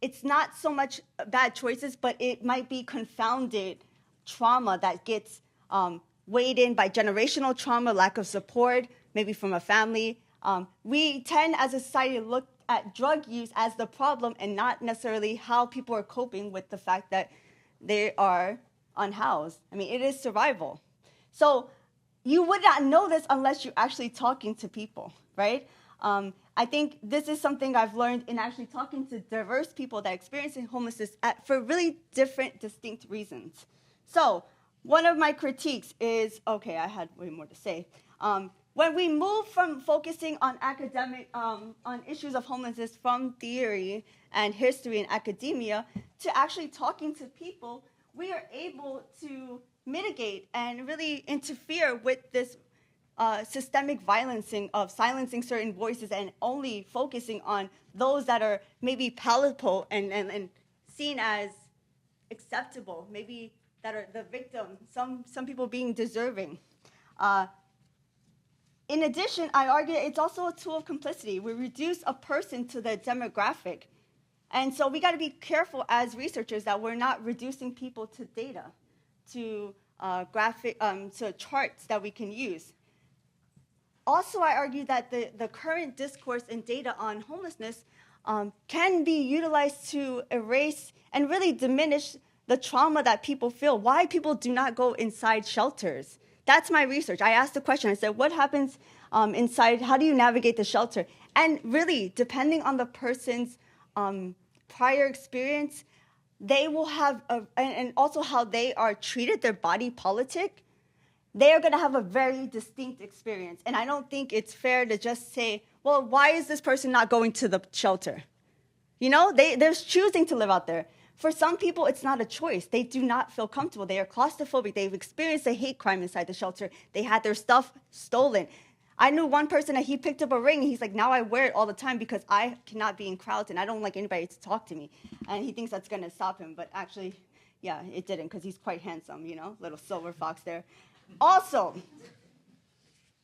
Speaker 3: It's not so much bad choices, but it might be confounded trauma that gets weighed in by generational trauma, lack of support, maybe from a family. We tend, as a society, to look at drug use as the problem and not necessarily how people are coping with the fact that they are unhoused. I mean, it is survival. So you would not know this unless you're actually talking to people, right? I think this is something I've learned in actually talking to diverse people that experience homelessness for really different, distinct reasons. So one of my critiques is, okay, I had way more to say. When we move from focusing on on issues of homelessness from theory and history and academia to actually talking to people, we are able to mitigate and really interfere with this systemic violencing of silencing certain voices and only focusing on those that are maybe palatable and seen as acceptable, maybe that are the victim, some people being deserving. In addition, I argue it's also a tool of complicity. We reduce a person to the demographic. And so we got to be careful as researchers that we're not reducing people to data, to to charts that we can use. Also, I argue that the current discourse and data on homelessness can be utilized to erase and really diminish the trauma that people feel, why people do not go inside shelters. That's my research. I asked the question, I said, what happens inside, how do you navigate the shelter? And really, depending on the person's prior experience, they will have, and also how they are treated, their body politic, they are going to have a very distinct experience. And I don't think it's fair to just say, well, why is this person not going to the shelter? You know, they're choosing to live out there. For some people, it's not a choice. They do not feel comfortable. They are claustrophobic. They've experienced a hate crime inside the shelter. They had their stuff stolen. I knew one person that he picked up a ring. And he's like, now I wear it all the time because I cannot be in crowds and I don't like anybody to talk to me. And he thinks that's going to stop him. But actually, yeah, it didn't because he's quite handsome, you know, little silver fox there. Also,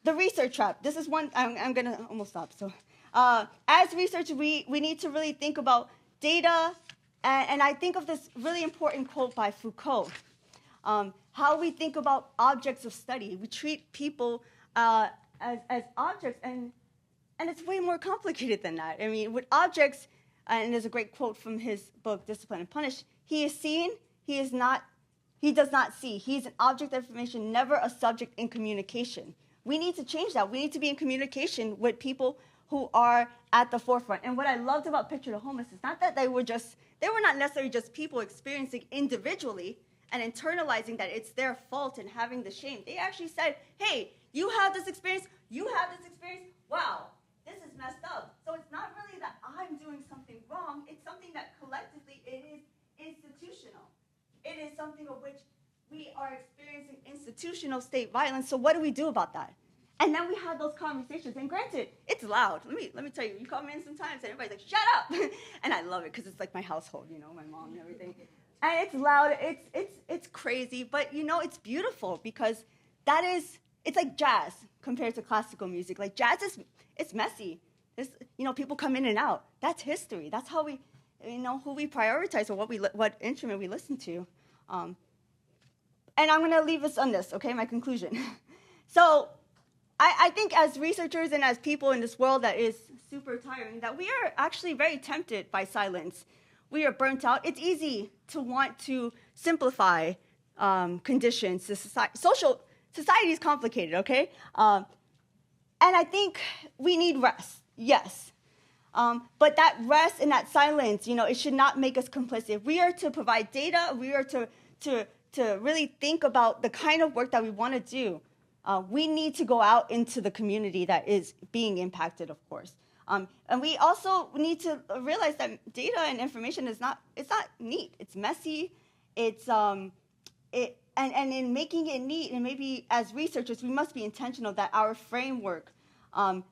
Speaker 3: the research trap. This is one, I'm going to almost stop. So as researchers, we need to really think about data. And I think of this really important quote by Foucault, how we think about objects of study. We treat people as objects, and it's way more complicated than that. I mean, with objects, and there's a great quote from his book, Discipline and Punish, he is seen, he does not see. He's an object of information, never a subject in communication. We need to change that. We need to be in communication with people who are at the forefront. And what I loved about Picture the Homeless is not that they were not necessarily just people experiencing individually and internalizing that it's their fault and having the shame. They actually said, hey, you have this experience, wow, this is messed up. So it's not really that I'm doing something wrong, it's something that collectively it is institutional. It is something of which we are experiencing institutional state violence, so what do we do about that? And then we had those conversations, and granted, it's loud. Let me tell you, you come in sometimes and everybody's like, shut up! And I love it because it's like my household, you know, my mom and everything. And it's loud, it's crazy, but you know, it's beautiful because it's like jazz compared to classical music. Like jazz it's messy. You know, people come in and out. That's history. That's how we, you know, who we prioritize or what instrument we listen to. And I'm gonna leave us on this, okay, my conclusion. So, I think as researchers and as people in this world that is super tiring, that we are actually very tempted by silence. We are burnt out. It's easy to want to simplify conditions. Society is complicated, okay? And I think we need rest, yes. But that rest and that silence, you know, it should not make us complicit. We are to provide data. We are to really think about the kind of work that we want to do. We need to go out into the community that is being impacted, of course. And we also need to realize that data and information it's not neat. It's messy. And in making it neat, and maybe as researchers, we must be intentional that our framework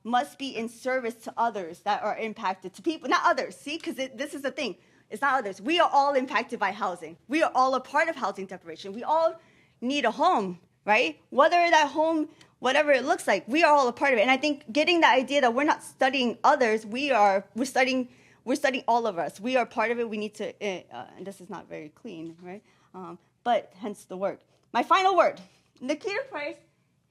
Speaker 3: must be in service to others that are impacted, to people, not others, see, because this is the thing. It's not others. We are all impacted by housing. We are all a part of housing deprivation. We all need a home, right? Whether that home, whatever it looks like, we are all a part of it. And I think getting the idea that we're not studying others, we're studying all of us. We are part of it. We need to, and this is not very clean, right? But hence the work. My final word, Nikita Price,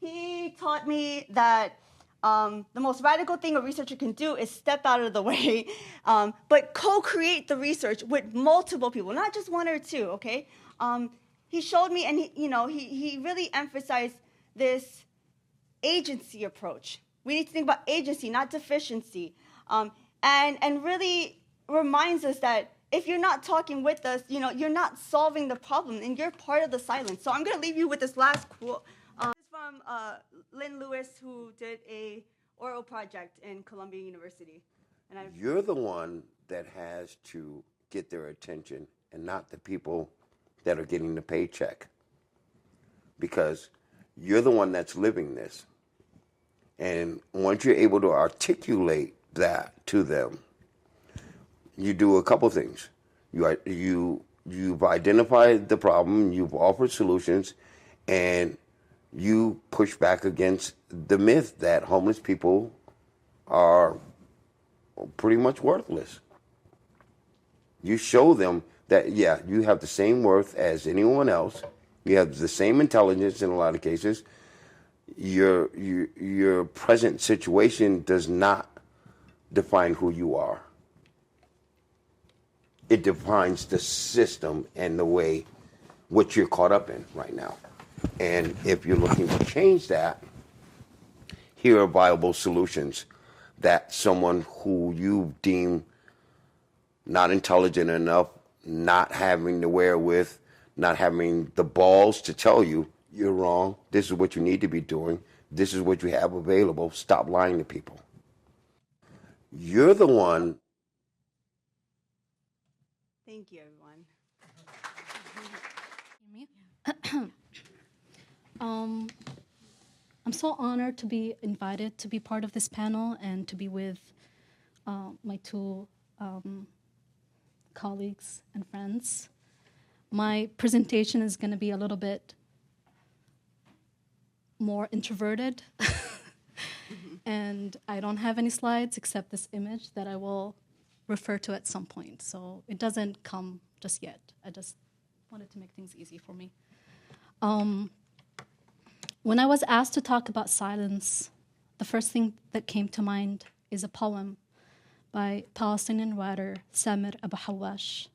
Speaker 3: he taught me that the most radical thing a researcher can do is step out of the way, but co-create the research with multiple people, not just one or two, okay? He showed me, and he really emphasized this agency approach. We need to think about agency, not deficiency, and really reminds us that if you're not talking with us, you know, you're not solving the problem, and you're part of the silence. So I'm going to leave you with this last quote. This is from Lynn Lewis, who did a oral project in Columbia University. And
Speaker 4: you're the one that has to get their attention, and not the people that are getting the paycheck, because you're the one that's living this. And once you're able to articulate that to them, you do a couple things. You've identified the problem, you've offered solutions, and you push back against the myth that homeless people are pretty much worthless. You show them that, yeah, you have the same worth as anyone else. You have the same intelligence in a lot of cases. your present situation does not define who you are. It defines the system and the way what you're caught up in right now. And if you're looking to change that, here are viable solutions that someone who you deem not intelligent enough, not having the wherewith, not having the balls to tell you you're wrong, this is what you need to be doing, this is what you have available, stop lying to people. You're the one.
Speaker 3: Thank you, everyone.
Speaker 5: I'm so honored to be invited to be part of this panel and to be with my two colleagues and friends. My presentation is going to be a little bit more introverted, and I don't have any slides except this image that I will refer to at some point. So it doesn't come just yet. I just wanted to make things easy for me. When I was asked to talk about silence, the first thing that came to mind is a poem by Palestinian writer Samir Abu Hawash,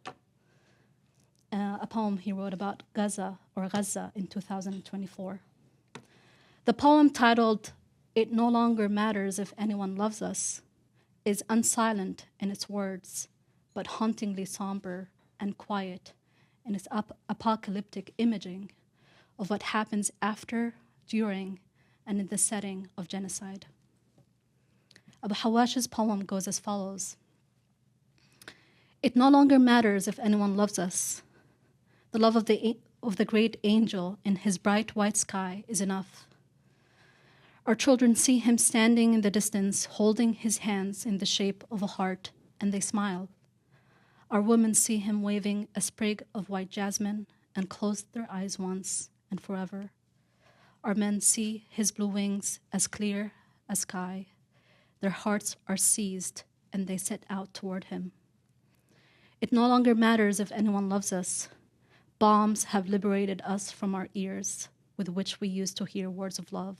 Speaker 5: a poem he wrote about Gaza in 2024. The poem, titled "It No Longer Matters If Anyone Loves Us," is unsilent in its words, but hauntingly somber and quiet in its apocalyptic imaging of what happens after, during, and in the setting of genocide. Abu Hawash's poem goes as follows. It no longer matters if anyone loves us. The love of the great angel in his bright white sky is enough. Our children see him standing in the distance, holding his hands in the shape of a heart, and they smile. Our women see him waving a sprig of white jasmine and close their eyes once and forever. Our men see his blue wings as clear as sky. Their hearts are seized, and they set out toward him. It no longer matters if anyone loves us. Bombs have liberated us from our ears, with which we used to hear words of love.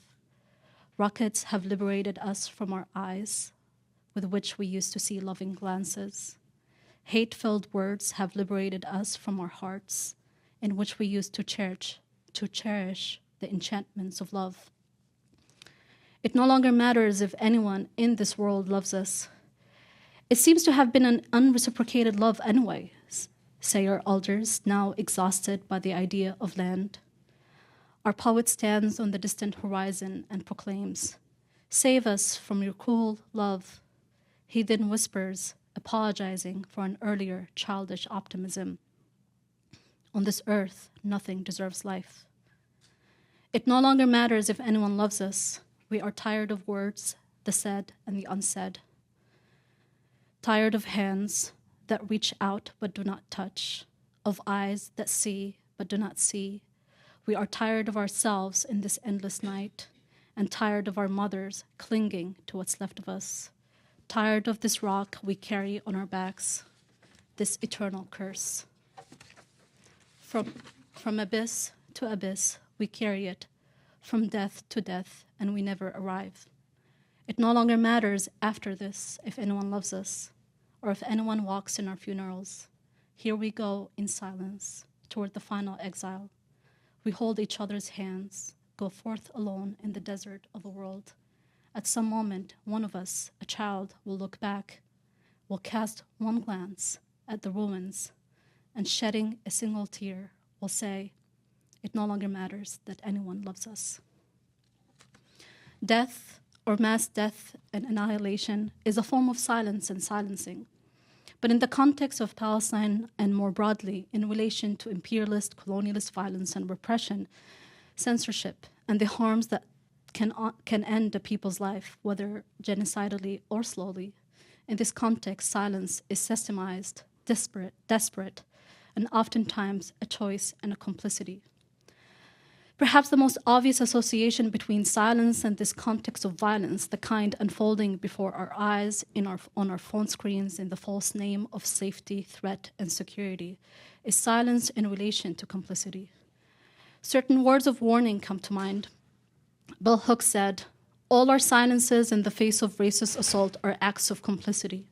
Speaker 5: Rockets have liberated us from our eyes, with which we used to see loving glances. Hate-filled words have liberated us from our hearts, in which we used to cherish the enchantments of love. It no longer matters if anyone in this world loves us. It seems to have been an unreciprocated love anyway, say our elders, now exhausted by the idea of land. Our poet stands on the distant horizon and proclaims, "Save us from your cruel love." He then whispers, apologizing for an earlier childish optimism. On this earth, nothing deserves life. It no longer matters if anyone loves us. We are tired of words, the said and the unsaid. Tired of hands that reach out but do not touch, of eyes that see but do not see. We are tired of ourselves in this endless night, and tired of our mothers clinging to what's left of us. Tired of this rock we carry on our backs, this eternal curse. From abyss to abyss, we carry it, from death to death, and we never arrive. It no longer matters after this if anyone loves us, or if anyone walks in our funerals. Here we go in silence toward the final exile. We hold each other's hands, go forth alone in the desert of the world. At some moment, one of us, a child, will look back, will cast one glance at the ruins, and shedding a single tear, will say, "It no longer matters that anyone loves us." Death, or mass death and annihilation, is a form of silence and silencing. But in the context of Palestine, and more broadly, in relation to imperialist, colonialist violence and repression, censorship, and the harms that can end a people's life, whether genocidally or slowly, in this context, silence is systemized, desperate, and oftentimes a choice and a complicity. Perhaps the most obvious association between silence and this context of violence, the kind unfolding before our eyes on our phone screens in the false name of safety, threat, and security, is silence in relation to complicity. Certain words of warning come to mind. Bell Hooks said, "All our silences in the face of racist assault are acts of complicity."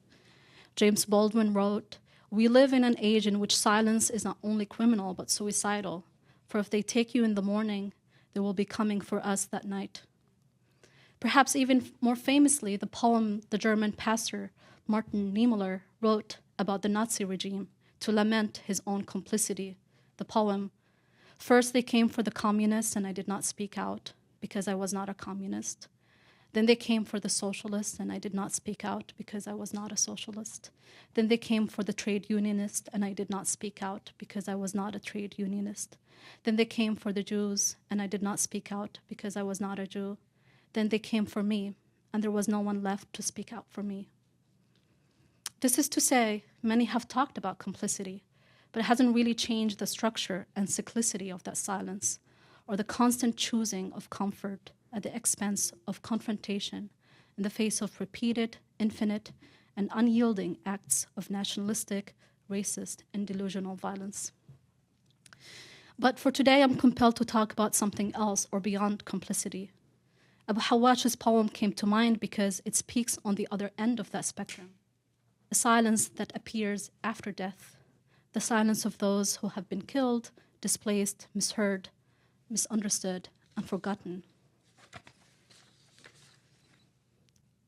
Speaker 5: James Baldwin wrote, "We live in an age in which silence is not only criminal but suicidal, for if they take you in the morning, they will be coming for us that night." Perhaps even more famously, the poem the German pastor Martin Niemöller wrote about the Nazi regime to lament his own complicity. The poem, "First they came for the communists and I did not speak out because I was not a communist. Then they came for the socialists and I did not speak out because I was not a socialist. Then they came for the trade unionist and I did not speak out because I was not a trade unionist. Then they came for the Jews and I did not speak out because I was not a Jew. Then they came for me and there was no one left to speak out for me." This is to say, many have talked about complicity, but it hasn't really changed the structure and cyclicity of that silence, or the constant choosing of comfort at the expense of confrontation in the face of repeated, infinite, and unyielding acts of nationalistic, racist, and delusional violence. But for today, I'm compelled to talk about something else or beyond complicity. Abu Hawash's poem came to mind because it speaks on the other end of that spectrum, a silence that appears after death, the silence of those who have been killed, displaced, misheard, misunderstood, and forgotten.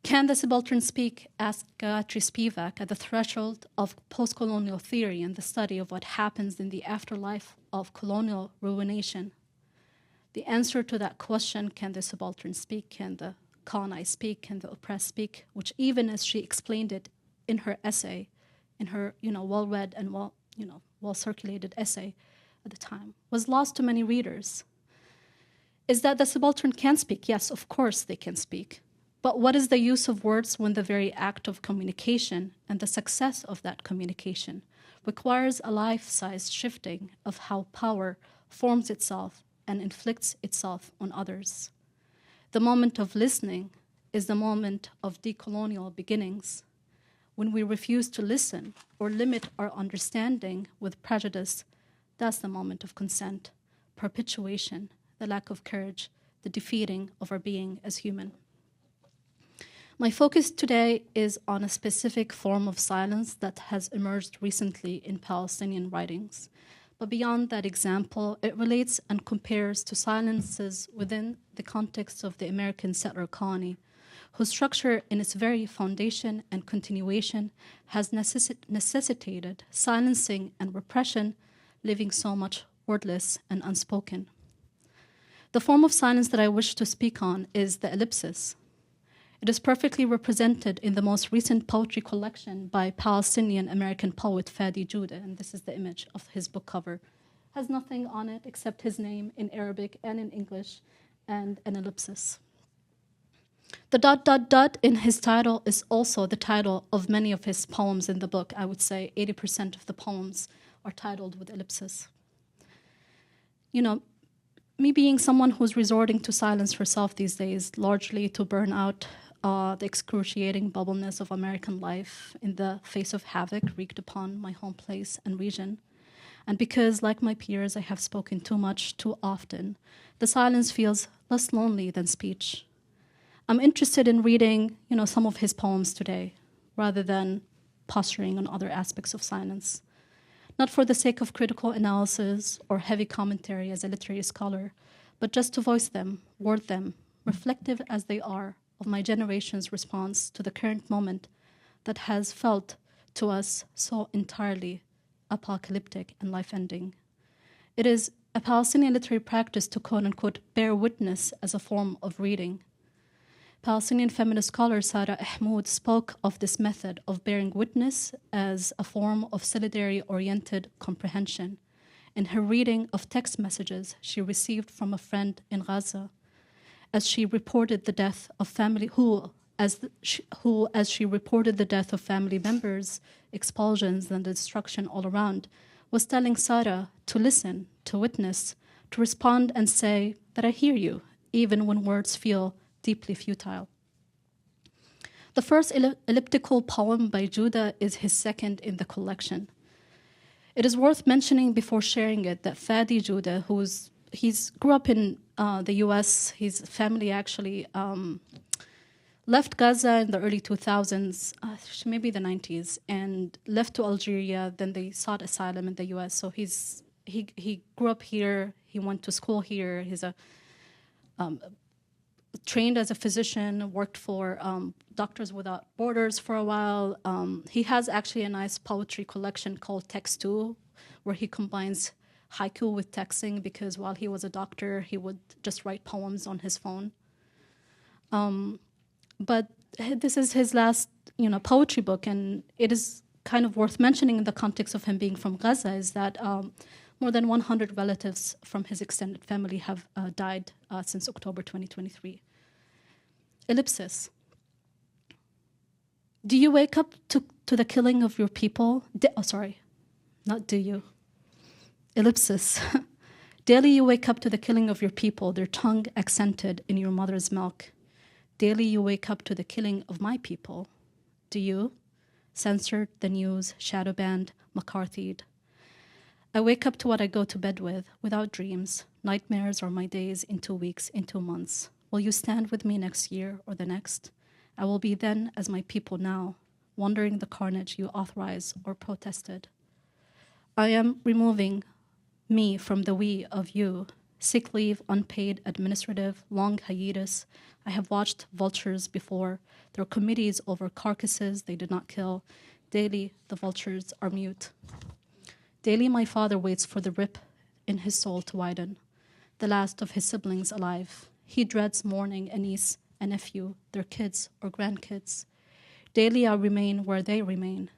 Speaker 5: "Can the subaltern speak?" asked Gayatri Spivak at the threshold of post-colonial theory and the study of what happens in the afterlife of colonial ruination. The answer to that question, can the subaltern speak, can the colonized speak, can the oppressed speak, which even as she explained it in her essay, in her well-read and well-circulated essay at the time, was lost to many readers, is that the subaltern can speak. Yes, of course they can speak. But what is the use of words when the very act of communication and the success of that communication requires a life-size shifting of how power forms itself and inflicts itself on others? The moment of listening is the moment of decolonial beginnings. When we refuse to listen or limit our understanding with prejudice, that's the moment of consent, perpetuation, the lack of courage, the defeating of our being as human. My focus today is on a specific form of silence that has emerged recently in Palestinian writings. But beyond that example, it relates and compares to silences within the context of the American settler colony, whose structure in its very foundation and continuation has necessitated silencing and repression, leaving so much wordless and unspoken. The form of silence that I wish to speak on is the ellipsis. It is perfectly represented in the most recent poetry collection by Palestinian-American poet Fadi Joudah, and this is the image of his book cover. Has nothing on it except his name in Arabic and in English, and an ellipsis. The ... in his title is also the title of many of his poems in the book. I would say 80% of the poems are titled with ellipsis. Me being someone who's resorting to silence herself these days, largely to burn out the excruciating bubbleness of American life in the face of havoc wreaked upon my home place and region. And because, like my peers, I have spoken too much, too often, the silence feels less lonely than speech. I'm interested in reading, some of his poems today, rather than posturing on other aspects of silence. Not for the sake of critical analysis or heavy commentary as a literary scholar, but just to voice them, word them, reflective as they are of my generation's response to the current moment that has felt to us so entirely apocalyptic and life-ending. It is a Palestinian literary practice to quote-unquote bear witness as a form of reading. Palestinian feminist scholar Sarah Ahmoud spoke of this method of bearing witness as a form of solidarity-oriented comprehension in her reading of text messages she received from a friend in Gaza, as she reported the death of family as she reported the death of family members, expulsions, and the destruction all around, was telling Sarah to listen, to witness, to respond and say that I hear you, even when words feel deeply futile. The first elliptical poem by Joudah is his second in the collection. It is worth mentioning before sharing it that Fadi Joudah, he grew up in the U.S. His family actually left Gaza in the early 2000s, maybe the 90s, and left to Algeria. Then they sought asylum in the U.S. So he grew up here. He went to school here. He's trained as a physician, worked for Doctors Without Borders for a while. He has actually a nice poetry collection called Text2, where he combines haiku with texting, because while he was a doctor, he would just write poems on his phone. But this is his last, poetry book, and it is kind of worth mentioning in the context of him being from Gaza is that more than 100 relatives from his extended family have died since October 2023. Ellipsis. Do you wake up to the killing of your people? Not do you. Ellipsis. Daily you wake up to the killing of your people, their tongue accented in your mother's milk. Daily you wake up to the killing of my people. Do you? Censored, the news, shadow banned, McCarthy'd. I wake up to what I go to bed with, without dreams. Nightmares are my days in 2 weeks, in 2 months. Will you stand with me next year or the next? I will be then as my people now, wondering the carnage you authorized or protested. I am removing me from the we of you. Sick leave, unpaid, administrative, long hiatus. I have watched vultures before. There are committees over carcasses they did not kill. Daily, the vultures are mute. Daily, my father waits for the rip in his soul to widen, the last of his siblings alive. He dreads mourning a niece, a nephew, their kids or grandkids. Daily, I remain where they remain.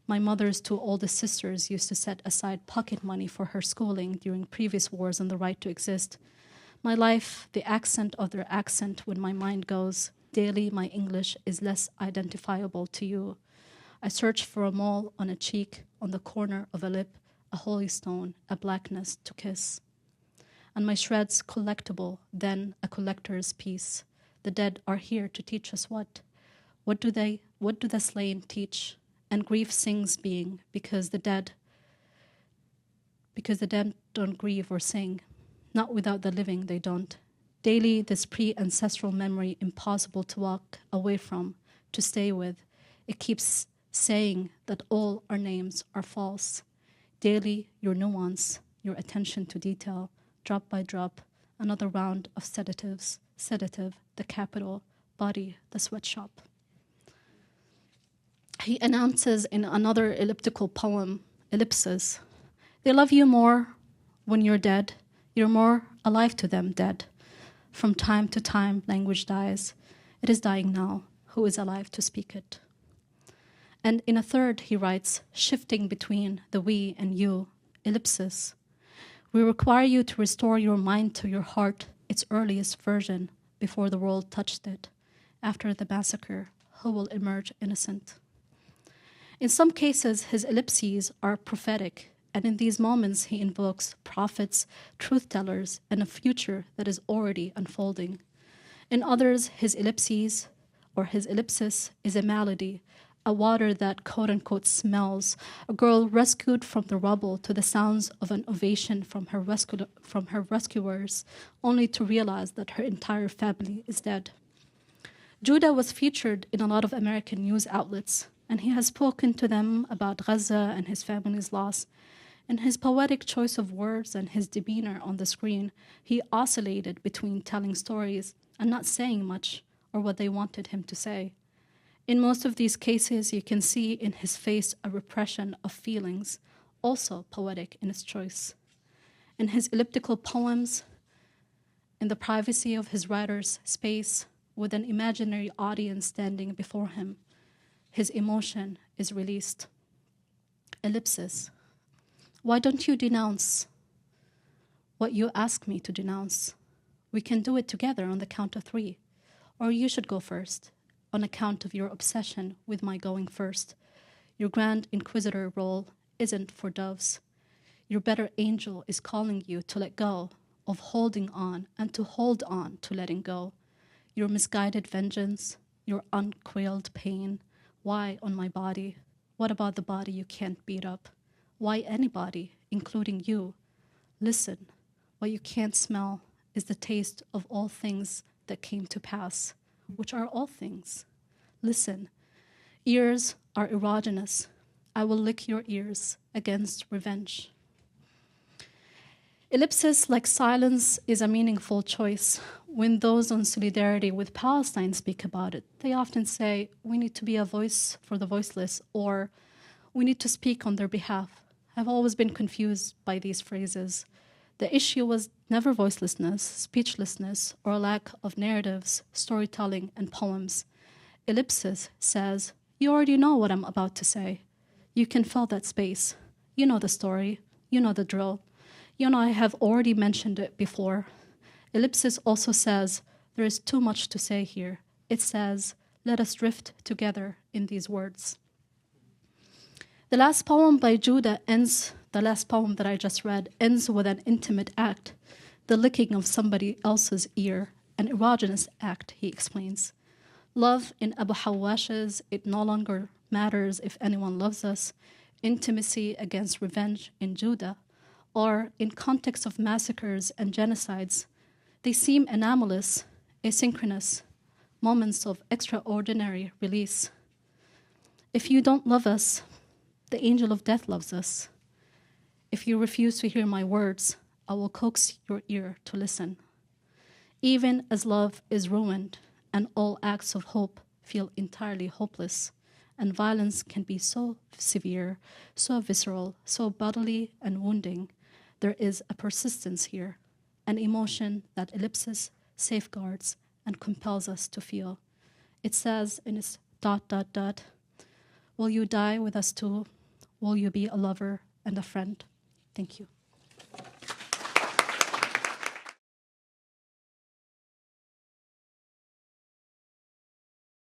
Speaker 5: My mother's 2 oldest sisters used to set aside pocket money for her schooling during previous wars and the right to exist. My life, the accent of their accent when my mind goes. Daily, my English is less identifiable to you. I search for a mole on a cheek, on the corner of a lip, a holy stone, a blackness to kiss. And my shreds collectible, then a collector's piece. The dead are here to teach us what? What do the slain teach? And grief sings being, because the dead don't grieve or sing. Not without the living, they don't. Daily, this pre-ancestral memory impossible to walk away from, to stay with. It keeps saying that all our names are false. Daily, your nuance, your attention to detail, drop by drop, another round of sedatives, sedative, the capital, body, the sweatshop. He announces in another elliptical poem, Ellipsis, they love you more when you're dead. You're more alive to them, dead. From time to time, language dies. It is dying now. Who is alive to speak it? And in a third, he writes, shifting between the we and you, Ellipsis. We require you to restore your mind to your heart, its earliest version, before the world touched it. After the massacre, who will emerge innocent? In some cases, his ellipses are prophetic, and in these moments he invokes prophets, truth-tellers, and a future that is already unfolding. In others, his ellipses, or his ellipsis, is a malady, a water that quote-unquote smells, a girl rescued from the rubble to the sounds of an ovation from her rescuers, only to realize that her entire family is dead. Judah was featured in a lot of American news outlets, and he has spoken to them about Gaza and his family's loss. In his poetic choice of words and his demeanor on the screen, he oscillated between telling stories and not saying much or what they wanted him to say. In most of these cases, you can see in his face a repression of feelings, also poetic in its choice. In his elliptical poems, in the privacy of his writer's space, with an imaginary audience standing before him, his emotion is released. Ellipsis. Why don't you denounce what you ask me to denounce? We can do it together on the count of 3. Or you should go first, on account of your obsession with my going first. Your grand inquisitor role isn't for doves. Your better angel is calling you to let go of holding on and to hold on to letting go. Your misguided vengeance, your unquailed pain. Why on my body? What about the body you can't beat up? Why anybody, including you? Listen, what you can't smell is the taste of all things that came to pass, which are all things. Listen, ears are erogenous. I will lick your ears against revenge. Ellipsis, like silence, is a meaningful choice. When those on solidarity with Palestine speak about it, they often say, we need to be a voice for the voiceless, or we need to speak on their behalf. I've always been confused by these phrases. The issue was never voicelessness, speechlessness, or a lack of narratives, storytelling, and poems. Ellipsis says, you already know what I'm about to say. You can fill that space. You know the story. You know the drill. You know I have already mentioned it before. Ellipsis also says, there is too much to say here. It says, let us drift together in these words. The last poem by Judah the last poem that I just read, ends with an intimate act, the licking of somebody else's ear, an erogenous act, he explains. Love in Abu Hawash's It No Longer Matters If Anyone Loves Us, intimacy against revenge in Judah, or in context of massacres and genocides, they seem anomalous, asynchronous, moments of extraordinary release. If you don't love us, the angel of death loves us. If you refuse to hear my words, I will coax your ear to listen. Even as love is ruined and all acts of hope feel entirely hopeless, and violence can be so severe, so visceral, so bodily and wounding, there is a persistence here, an emotion that ellipsis safeguards and compels us to feel. It says in its ... will you die with us too? Will you be a lover and a friend? Thank you.